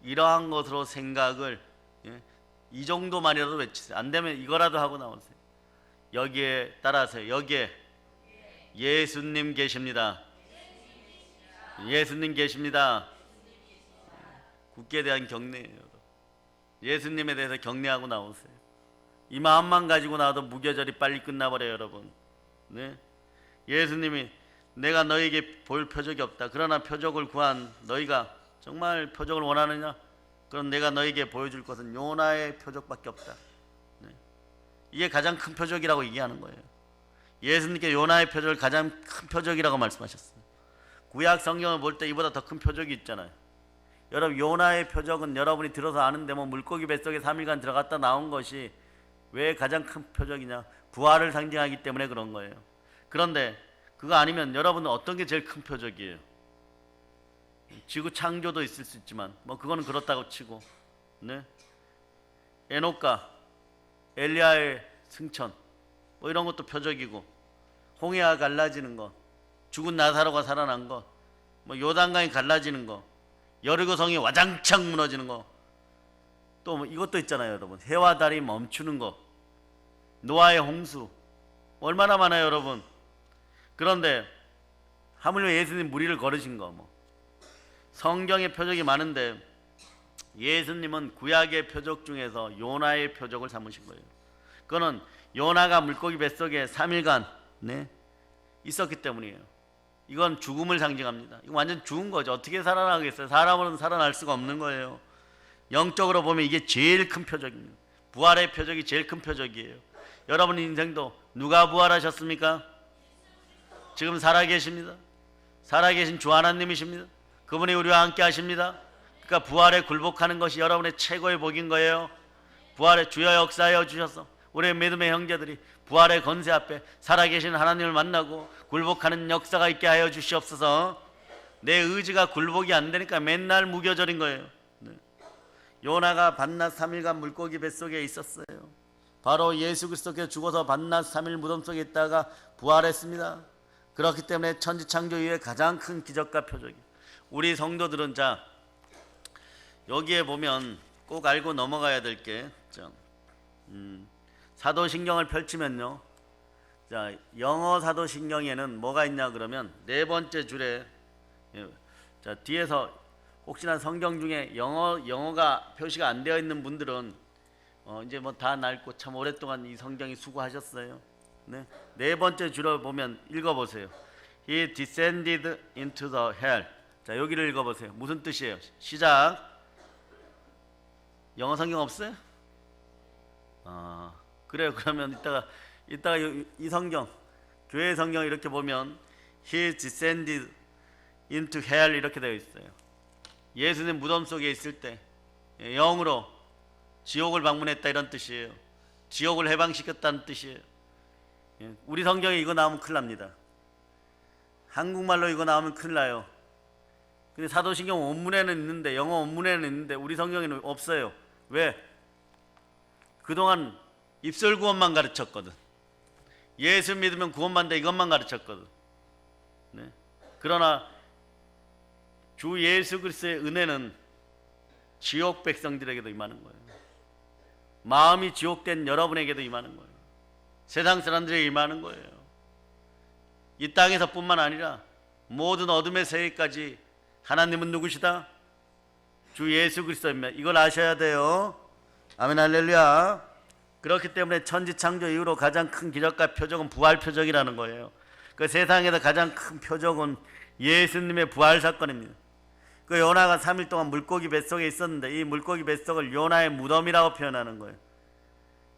이러한 것으로 생각을, 예? 이 정도만이라도 외치세요. 안 되면 이거라도 하고 나오세요. 여기에 따라서 여기에 예수님 계십니다. 예수님 계십니다. 국기에 대한 경례예요. 예수님에 대해서 경례하고 나오세요. 이 마음만 가지고 나와도 무교절이 빨리 끝나버려요, 여러분. 네? 예수님이 내가 너에게 볼 표적이 없다. 그러나 표적을 구한 너희가 정말 표적을 원하느냐? 그럼 내가 너에게 보여줄 것은 요나의 표적밖에 없다. 네? 이게 가장 큰 표적이라고 얘기하는 거예요. 예수님께 요나의 표적을 가장 큰 표적이라고 말씀하셨어요. 구약 성경을 볼 때 이보다 더 큰 표적이 있잖아요. 여러분 요나의 표적은 여러분이 들어서 아는데 뭐 물고기 뱃속에 3일간 들어갔다 나온 것이 왜 가장 큰 표적이냐? 부활을 상징하기 때문에 그런 거예요. 그런데 그거 아니면 여러분은 어떤 게 제일 큰 표적이에요? 지구 창조도 있을 수 있지만 뭐 그거는 그렇다고 치고, 네? 에녹과 엘리야의 승천 뭐 이런 것도 표적이고, 홍해가 갈라지는 것, 죽은 나사로가 살아난 것, 뭐 요단강이 갈라지는 것, 여리고성이 와장창 무너지는 거, 또 뭐 이것도 있잖아요, 여러분. 해와 달이 멈추는 거, 노아의 홍수, 얼마나 많아요, 여러분. 그런데 하물며 예수님 무리를 걸으신 거, 뭐 성경의 표적이 많은데 예수님은 구약의 표적 중에서 요나의 표적을 삼으신 거예요. 그거는 요나가 물고기 뱃속에 3일간, 네? 있었기 때문이에요. 이건 죽음을 상징합니다. 이거 완전 죽은 거죠. 어떻게 살아나겠어요? 사람으로는 살아날 수가 없는 거예요. 영적으로 보면 이게 제일 큰 표적입니다. 부활의 표적이 제일 큰 표적이에요. 여러분 인생도 누가 부활하셨습니까? 지금 살아계십니다. 살아계신 주 하나님이십니다. 그분이 우리와 함께 하십니다. 그러니까 부활에 굴복하는 것이 여러분의 최고의 복인 거예요. 부활의 주여 역사하여 주셔서 우리의 믿음의 형제들이 부활의 권세 앞에 살아계신 하나님을 만나고 굴복하는 역사가 있게 하여 주시옵소서. 내 의지가 굴복이 안 되니까 맨날 무교절인 거예요. 네. 요나가 밤낮 3일간 물고기 뱃속에 있었어요. 바로 예수 그리스도께서 죽어서 밤낮 3일 무덤 속에 있다가 부활했습니다. 그렇기 때문에 천지창조 이후에 가장 큰 기적과 표적이에요. 우리 성도들은 자 여기에 보면 꼭 알고 넘어가야 될 게 사도신경을 펼치면요, 자 영어 사도신경에는 뭐가 있냐 그러면 네 번째 줄에, 자 뒤에서 혹시나 성경 중에 영어가 표시가 안 되어 있는 분들은 이제 뭐 다 낡고 참 오랫동안 이 성경이 수고하셨어요. 네 번째 줄을 보면 읽어보세요. He descended into the hell. 자 여기를 읽어보세요. 무슨 뜻이에요? 시작. 영어 성경 없어요? 그래요. 그러면 이따가 이 성경, 교회 성경 이렇게 보면 He descended into hell 이렇게 되어 있어요. 예수님 무덤 속에 있을 때 영으로 지옥을 방문했다 이런 뜻이에요. 지옥을 해방시켰다는 뜻이에요. 우리 성경에 이거 나오면 큰일 납니다. 한국말로 이거 나오면 큰일 나요. 근데 사도신경 원문에는 있는데, 영어 원문에는 있는데 우리 성경에는 없어요. 왜? 그동안 입술구원만 가르쳤거든. 예수 믿으면 구원받는다 이것만 가르쳤거든. 네. 그러나 주 예수 그리스도의 은혜는 지옥 백성들에게도 임하는 거예요. 마음이 지옥된 여러분에게도 임하는 거예요. 세상 사람들에게 임하는 거예요. 이 땅에서 뿐만 아니라 모든 어둠의 세계까지 하나님은 누구시다? 주 예수 그리스도입니다. 이걸 아셔야 돼요. 아멘 할렐루야. 그렇기 때문에 천지 창조 이후로 가장 큰 기적과 표적은 부활 표적이라는 거예요. 그 세상에서 가장 큰 표적은 예수님의 부활 사건입니다. 그 요나가 3일 동안 물고기 뱃속에 있었는데 이 물고기 뱃속을 요나의 무덤이라고 표현하는 거예요.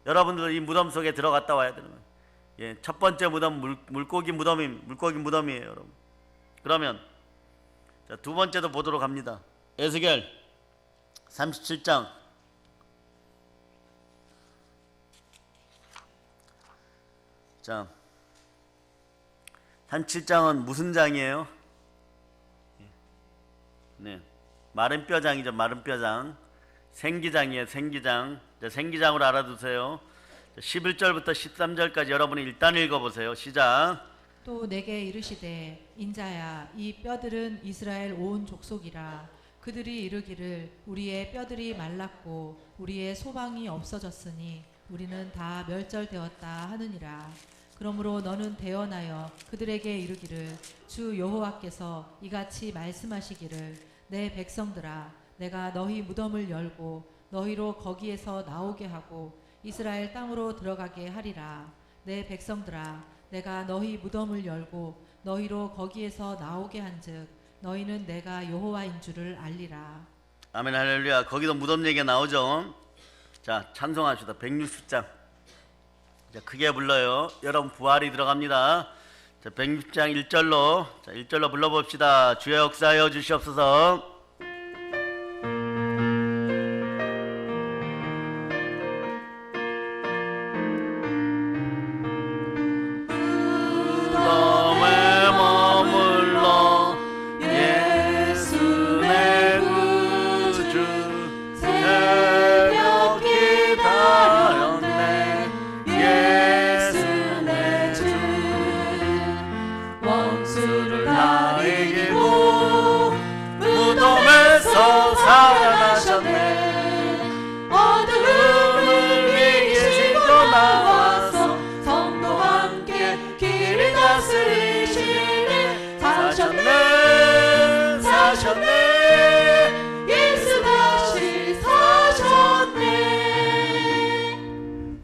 여러분들도 이 무덤 속에 들어갔다 와야 되는 거예요. 예, 첫 번째 무덤 물고기 무덤이에요, 여러분. 그러면 자, 두 번째도 보도록 합니다. 에스겔 37장. 자, 37장은 무슨 장이에요? 네, 마른 뼈장이죠. 마른 뼈장. 생기장이에요. 생기장. 자, 생기장으로 알아두세요. 11절부터 13절까지 여러분이 일단 읽어보세요. 시작. 또 내게 이르시되 인자야 이 뼈들은 이스라엘 온 족속이라. 그들이 이르기를 우리의 뼈들이 말랐고 우리의 소방이 없어졌으니 우리는 다 멸절되었다 하느니라. 그러므로 너는 대언하여 그들에게 이르기를 주 여호와께서 이같이 말씀하시기를 내 백성들아 내가 너희 무덤을 열고 너희로 거기에서 나오게 하고 이스라엘 땅으로 들어가게 하리라. 내 백성들아 내가 너희 무덤을 열고 너희로 거기에서 나오게 한즉 너희는 내가 여호와인 줄을 알리라. 아멘 할렐루야. 거기도 무덤 얘기가 나오죠. 자, 찬송합시다. 160장. 자, 크게 불러요. 여러분 부활이 들어갑니다. 자, 160장 1절로. 자, 1절로 불러봅시다. 주의 역사하여 주시옵소서.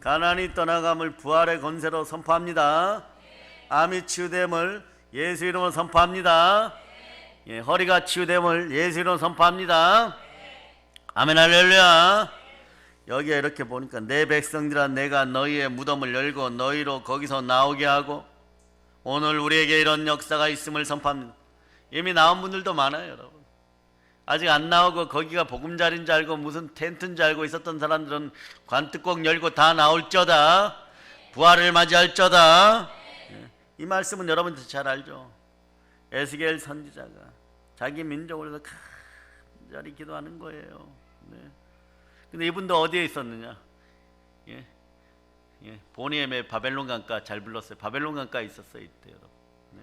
가난이 떠나감을 부활의 권세로 선포합니다. 암이 치유됨을 예수 이름으로 선포합니다. 예, 허리가 치유됨을 예수 이름으로 선포합니다. 아멘 할렐루야. 여기에 이렇게 보니까 내 백성들아 내가 너희의 무덤을 열고 너희로 거기서 나오게 하고 오늘 우리에게 이런 역사가 있음을 선포합니다. 이미 나온 분들도 많아요, 여러분. 아직 안 나오고 거기가 보금자리인 줄 알고 무슨 텐트인 줄 알고 있었던 사람들은 관뚜껑 열고 다 나올저다. 부활을 맞이할저다. 이 말씀은 여러분들 잘 알죠. 에스겔 선지자가 자기 민족을 위해서 간절히 기도하는 거예요. 네. 근데 이분도 어디에 있었느냐? 보니엠의 바벨론 강가 잘 불렀어요. 바벨론 강가에 있었어요, 이때 여러분. 네.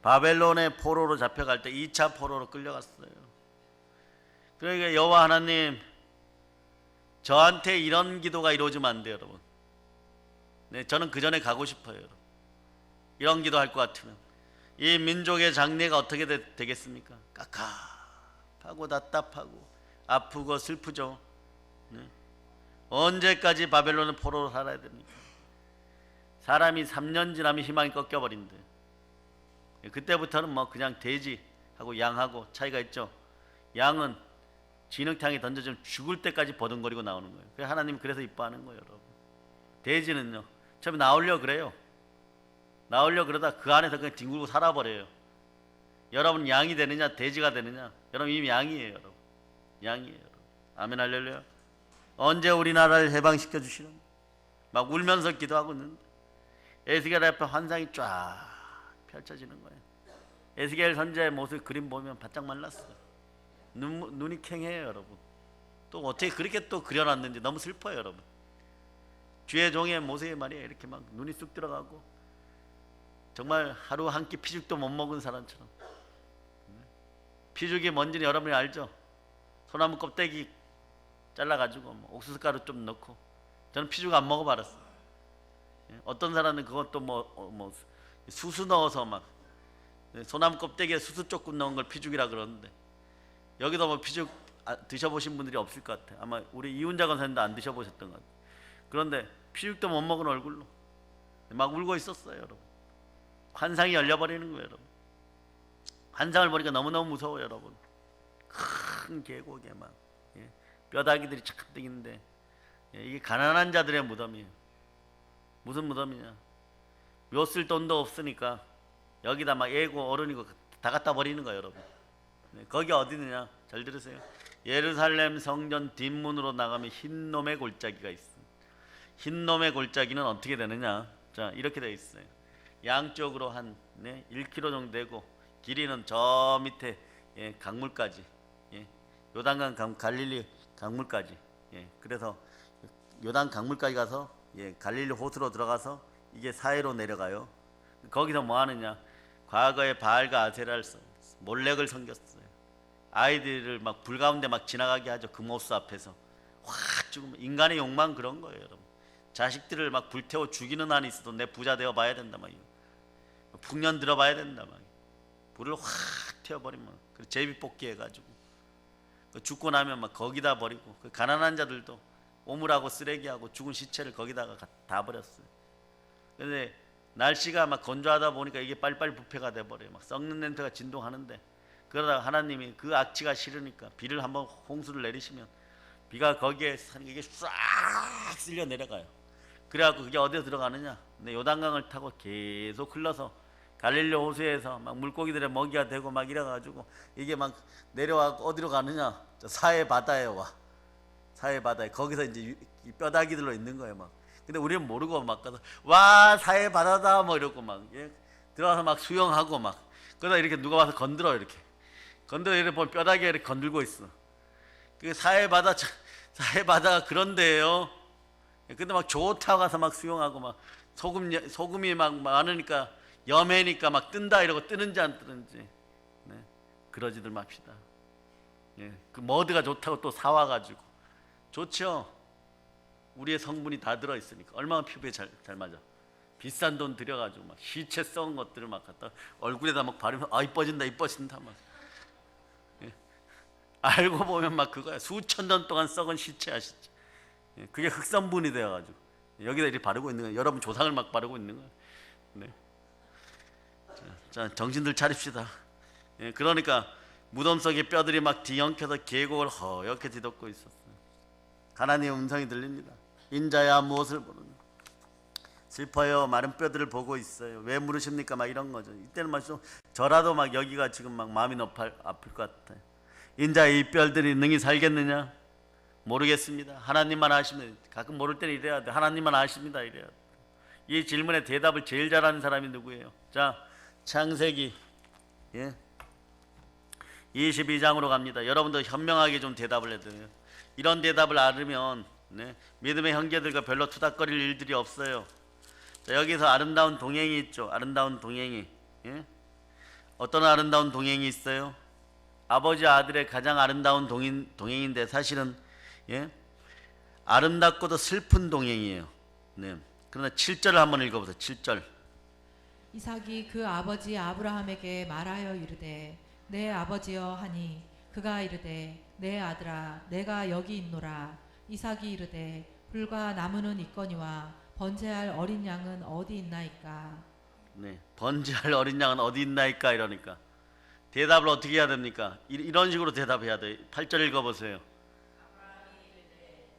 바벨론의 포로로 잡혀갈 때 2차 포로로 끌려갔어요. 그러니까 여호와 하나님 저한테 이런 기도가 이루어지면 안 돼요, 여러분. 네, 저는 그 전에 가고 싶어요, 여러분. 이런 기도할 것 같으면 이 민족의 장래가 어떻게 되겠습니까? 깝깝하고 답답하고 아프고 슬프죠. 네. 언제까지 바벨론의 포로로 살아야 됩니까? 사람이 3년 지나면 희망이 꺾여버린대. 그때부터는 뭐 그냥 돼지하고 양하고 차이가 있죠. 양은 진흙탕에 던져주면 죽을 때까지 버둥거리고 나오는 거예요. 그래서 하나님 그래서 이뻐하는 거예요, 여러분. 돼지는요 처음에 나오려고 그래요. 나오려고 그러다 그 안에서 그냥 뒹굴고 살아버려요. 여러분 양이 되느냐 돼지가 되느냐? 여러분 이미 양이에요, 여러분. 양이에요, 여러분. 아멘 할렐루야. 언제 우리나라를 해방시켜 주시는? 막 울면서 기도하고 있는데 에스겔 앞에 환상이 쫙 펼쳐지는 거예요. 에스겔 선지자의 모습 그림 보면 바짝 말랐어요. 눈이 캥해요, 여러분. 또 어떻게 그렇게 또 그려놨는지 너무 슬퍼요, 여러분. 주의 종의 모세의 말이야. 이렇게 막 눈이 쑥 들어가고 정말 하루 한 끼 피죽도 못 먹은 사람처럼. 피죽이 뭔지는 여러분이 알죠? 소나무 껍데기 잘라가지고 뭐 옥수수가루 좀 넣고. 저는 피죽 안 먹어봤어요. 어떤 사람은 그것도 뭐 수수 넣어서 막 소나무 껍데기에 수수 조금 넣은 걸 피죽이라 그러는데, 여기도 뭐 피죽 드셔보신 분들이 없을 것 같아요. 아마 우리 이훈자 권사님도 안 드셔보셨던 것 같아요. 그런데 피죽도 못 먹은 얼굴로 막 울고 있었어요. 여러분, 환상이 열려버리는 거예요. 여러분, 환상을 보니까 너무너무 무서워요. 여러분, 큰 계곡에 막 뼈다귀들이 잔뜩 있는데 이게 가난한 자들의 무덤이에요. 무슨 무덤이냐? 묘 쓸 돈도 없으니까 여기다 막 애고 어른이고 다 갖다 버리는 거예요. 여러분, 거기 어디느냐? 잘 들으세요. 예루살렘 성전 뒷문으로 나가면 흰놈의 골짜기가 있어. 흰놈의 골짜기는 어떻게 되느냐? 자, 이렇게 되어 있어요. 양쪽으로 한 1km 정도 되고, 길이는 저 밑에 강물까지, 요단강 갈릴리 강물까지. 그래서 요단 강물까지 가서 갈릴리 호수로 들어가서 이게 사해로 내려가요. 거기서 뭐 하느냐? 과거에 바알과 아세라를 몰렉을 섬겼어요. 아이들을 막 불 가운데 막 지나가게 하죠. 금호수 앞에서 확 죽으면, 인간의 욕망 그런 거예요. 여러분, 자식들을 막 불태워 죽이는 한이 있어도 내 부자 되어 봐야 된다 말이에요. 풍년 들어봐야 된다 말이에요. 불을 확 태워버리면 그 제비뽑기 해가지고 죽고 나면 막 거기다 버리고, 그 가난한 자들도 오물하고 쓰레기하고 죽은 시체를 거기다가 다 버렸어요. 근데 날씨가 막 건조하다 보니까 이게 빨리빨리 부패가 돼버려요. 막 썩는 냄새가 진동하는데, 그러다가 하나님이 그 악취가 싫으니까 비를 한번 홍수를 내리시면 비가 거기에 이게 싹 쓸려 내려가요. 그래갖고 그게 어디에 들어가느냐? 요단강을 타고 계속 흘러서 갈릴리 호수에서 막 물고기들의 먹이가 되고 막 이래가지고 이게 막 내려와 어디로 가느냐? 사해 바다에 와. 사해 바다에, 거기서 이제 뼈다귀들로 있는 거예요. 막. 근데 우리는 모르고 막 가서 와 사해 바다다 뭐 이러고 막 들어가서 막 수영하고 막, 그러다 이렇게 누가 와서 건드려, 이렇게 건드려, 이렇게 보면 뼈다귀가 이렇게 건들고 있어. 그 사해 바다가 그런데요. 근데 막 좋다고 가서 막 수영하고 막 소금이 막 많으니까 염해니까 막 뜬다 이러고 뜨는지 안 뜨는지. 그러지들 맙시다. 그 머드가 좋다고 또 사와가지고. 좋죠. 우리의 성분이 다 들어있으니까 얼마나 피부에 잘 맞아. 비싼 돈 들여가지고 막 시체 썩은 것들을 막 갖다 얼굴에다 막 바르면 이뻐진다 막. 알고 보면 막 그거야. 수천 년 동안 썩은 시체야, 시체. 그게 흑성분이 되어가지고 여기다 이렇게 바르고 있는 거야. 여러분 조상을 막 바르고 있는 거야. 자, 정신들 차립시다. 그러니까 무덤 속에 뼈들이 막 뒤엉켜서 계곡을 허옇게 뒤덮고 있었어요. 하나님의 음성이 들립니다. 인자야 무엇을 보느냐? 슬퍼요. 마른 뼈들을 보고 있어요. 왜 물으십니까? 막 이런 거죠. 이때는 막 좀 저라도 막 여기가 지금 막 마음이 아플 것 같아요. 인자 이 뼈들이 능히 살겠느냐? 모르겠습니다. 하나님만 아시면. 가끔 모를 때는 이래야 돼. 하나님만 아십니다. 이래야 돼. 이 질문에 대답을 제일 잘하는 사람이 누구예요? 자, 창세기 22장으로 갑니다. 여러분도 현명하게 좀 대답을 해야 돼요. 이런 대답을 알으면 믿음의 형제들과 별로 투닥거릴 일들이 없어요. 자, 여기서 아름다운 동행이 있죠. 아름다운 동행이. 어떤 아름다운 동행이 있어요? 아버지 아들의 가장 아름다운 동행인데 사실은 아름답고도 슬픈 동행이에요. 그러나 7절을 한번 읽어보세요. 7절. 이삭이 그 아버지 아브라함에게 말하여 이르되 내 아버지여 하니 그가 이르되 내 아들아 내가 여기 있노라. 이삭이 이르되 불과 나무는 있거니와 번제할 어린 양은 어디 있나이까? 번제할 어린 양은 어디 있나이까? 이러니까 대답을 어떻게 해야 됩니까? 이런 식으로 대답해야 돼요. 8절 읽어보세요.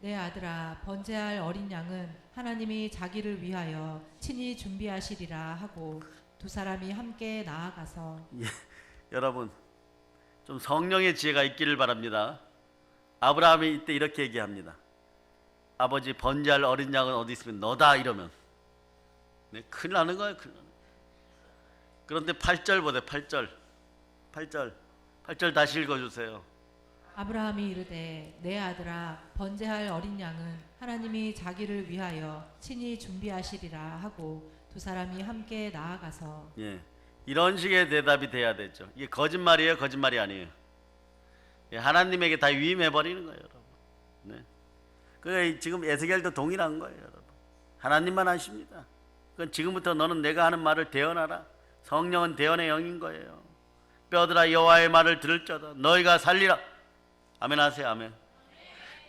내 아들아 번제할 어린 양은 하나님이 자기를 위하여 친히 준비하시리라 하고 두 사람이 함께 나아가서. 여러분 좀 성령의 지혜가 있기를 바랍니다. 아브라함이 이때 이렇게 얘기합니다. 아버지 번제할 어린 양은 어디 있으면 너다 이러면 큰일 나는 거예요. 큰일 나는. 그런데 8절 보세요. 8절 다시 읽어주세요. 아브라함이 이르되 내 아들아 번제할 어린 양은 하나님이 자기를 위하여 친히 준비하시리라 하고 두 사람이 함께 나아가서 예, 이런 식의 대답이 돼야 되죠. 이게 거짓말이에요, 거짓말이 아니에요. 예, 하나님에게 다 위임해 버리는 거예요, 여러분. 네. 그 지금 에스겔도 동일한 거예요, 여러분. 하나님만 하십니다. 그건 지금부터 너는 내가 하는 말을 대언하라. 성령은 대언의 영인 거예요. 뼈들아 여호와의 말을 들을지어다. 너희가 살리라. 아멘 하세요. 아멘.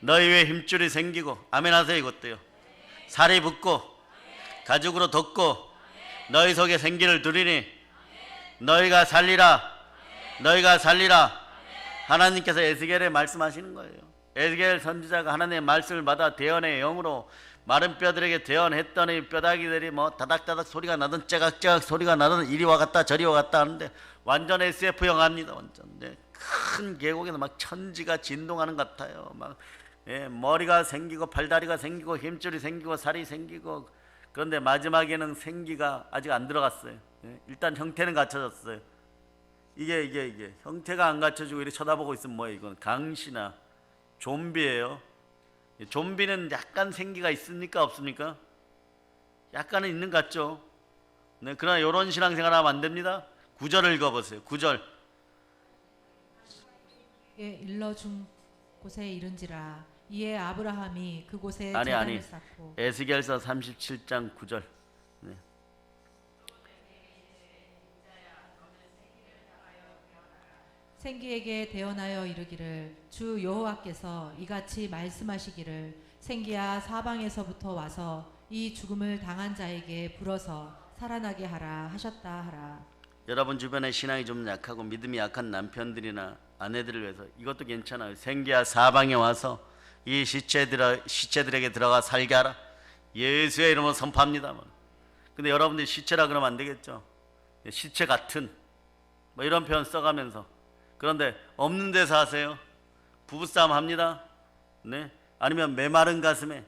너희 위에 힘줄이 생기고 아멘 하세요. 이것도요. 살이 붙고 가죽으로 덮고 너희 속에 생기를 두리니 너희가 살리라. 너희가 살리라. 하나님께서 에스겔에 말씀하시는 거예요. 에스겔 선지자가 하나님의 말씀을 받아 대언의 영으로 마른 뼈들에게 대언했더니 뼈다귀들이 뭐 다닥다닥 소리가 나든 째각째각 소리가 나든 이리 와갔다 저리 와갔다 하는데 완전 SF 영화입니다. 완전. 네. 큰 계곡에서 막 천지가 진동하는 것 같아요. 막 예, 머리가 생기고 팔다리가 생기고 힘줄이 생기고 살이 생기고 그런데 마지막에는 생기가 아직 안 들어갔어요. 예, 일단 형태는 갖춰졌어요. 이게 형태가 안 갖춰지고 이렇게 쳐다보고 있으면 뭐예요? 이건 강시나 좀비예요. 좀비는 약간 생기가 있습니까? 없습니까? 약간은 있는 것 같죠. 네, 그러나 이런 신앙생활 하면 안 됩니다. 9절을 읽어보세요. 9절. 일러준 곳에 이른지라 이에 아브라함이 그곳에 아니 제단을 쌓고 에스겔서 37장 9절. 네. 생기에게 대언하여 이르기를 주 여호와께서 이같이 말씀하시기를 생기야 사방에서부터 와서 이 죽음을 당한 자에게 불어서 살아나게 하라 하셨다 하라. 여러분 주변에 신앙이 좀 약하고 믿음이 약한 남편들이나 아내들을 위해서 이것도 괜찮아요. 생기야 사방에 와서 이 시체들에게 들어가 살게 하라. 예수의 이름으로 선포합니다. 근데 여러분들이 시체라 그러면 안 되겠죠. 시체 같은 뭐 이런 표현 써가면서 그런데 없는 데서 하세요. 부부싸움 합니다. 네. 아니면 메마른 가슴에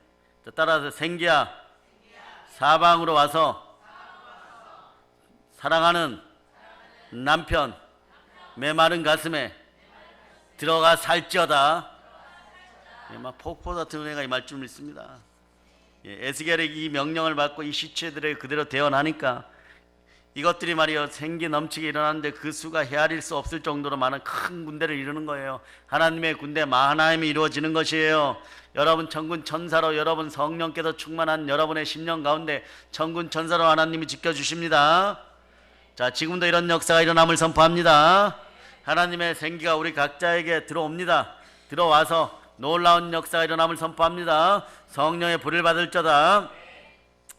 따라서 생기야 사방으로 와서 사랑하는 남편 메마른 가슴에 들어가 살지어다. 예, 막 폭포 같은 은혜가 임할 줄 믿습니다. 예, 에스겔의 이 명령을 받고 이 시체들을 그대로 대언하니까 이것들이 말이요 생기 넘치게 일어나는데 그 수가 헤아릴 수 없을 정도로 많은 큰 군대를 이루는 거예요. 하나님의 군대 마하나임이 이루어지는 것이에요. 여러분 천군 천사로 여러분 성령께서 충만한 여러분의 심령 가운데 천군 천사로 하나님이 지켜주십니다. 자, 지금도 이런 역사가 일어남을 선포합니다. 하나님의 생기가 우리 각자에게 들어옵니다. 들어와서 놀라운 역사가 일어남을 선포합니다. 성령의 불을 받을 자다.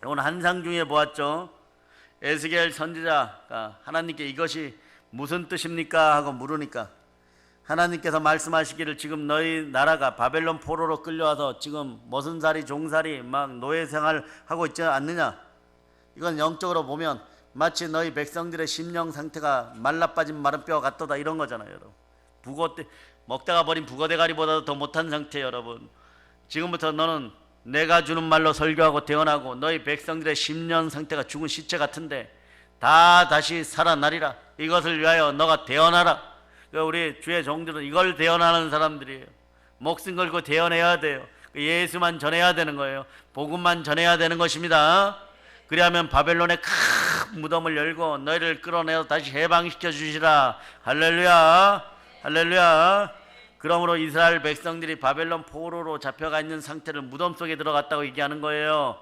오늘 한상 중에 보았죠. 에스겔 선지자가 하나님께 이것이 무슨 뜻입니까? 하고 물으니까 하나님께서 말씀하시기를 지금 너희 나라가 바벨론 포로로 끌려와서 지금 머슴살이 종살이 막 노예생활 하고 있지 않느냐. 이건 영적으로 보면 마치 너희 백성들의 심령 상태가 말라빠진 마른 뼈 같도다 이런 거잖아요. 여러분 먹다가 버린 북어대가리보다도 더 못한 상태예요. 여러분 지금부터 너는 내가 주는 말로 설교하고 대언하고 너희 백성들의 심령 상태가 죽은 시체 같은데 다 다시 살아나리라. 이것을 위하여 너가 대언하라. 우리 주의 종들은 이걸 대언하는 사람들이에요. 목숨 걸고 대언해야 돼요. 예수만 전해야 되는 거예요. 복음만 전해야 되는 것입니다. 그리하면 바벨론의 큰 무덤을 열고 너희를 끌어내어 다시 해방시켜 주시라. 할렐루야 할렐루야. 그러므로 이스라엘 백성들이 바벨론 포로로 잡혀가 있는 상태를 무덤 속에 들어갔다고 얘기하는 거예요.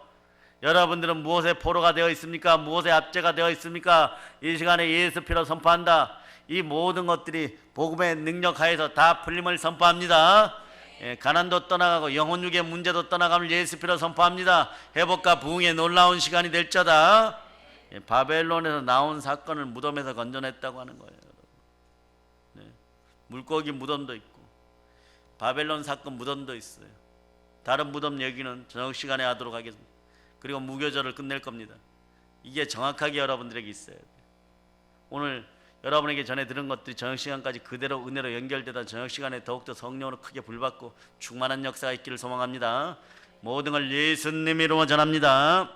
여러분들은 무엇의 포로가 되어 있습니까? 무엇의 압제가 되어 있습니까? 이 시간에 예수 피로 선포한다. 이 모든 것들이 복음의 능력 하에서 다 풀림을 선포합니다. 예, 가난도 떠나가고 영혼육의 문제도 떠나가면 예수 피로 선포합니다. 회복과 부흥의 놀라운 시간이 될 자다. 예, 바벨론에서 나온 사건을 무덤에서 건져냈다고 하는 거예요. 네, 물고기 무덤도 있고 바벨론 사건 무덤도 있어요. 다른 무덤 얘기는 저녁 시간에 하도록 하겠습니다. 그리고 무교절을 끝낼 겁니다. 이게 정확하게 여러분들에게 있어야 돼요. 오늘 여러분에게 전해 들은 것들이 저녁 시간까지 그대로 은혜로 연결되다 저녁 시간에 더욱더 성령으로 크게 불받고 충만한 역사가 있기를 소망합니다. 모든 걸 예수님 이름으로 전합니다.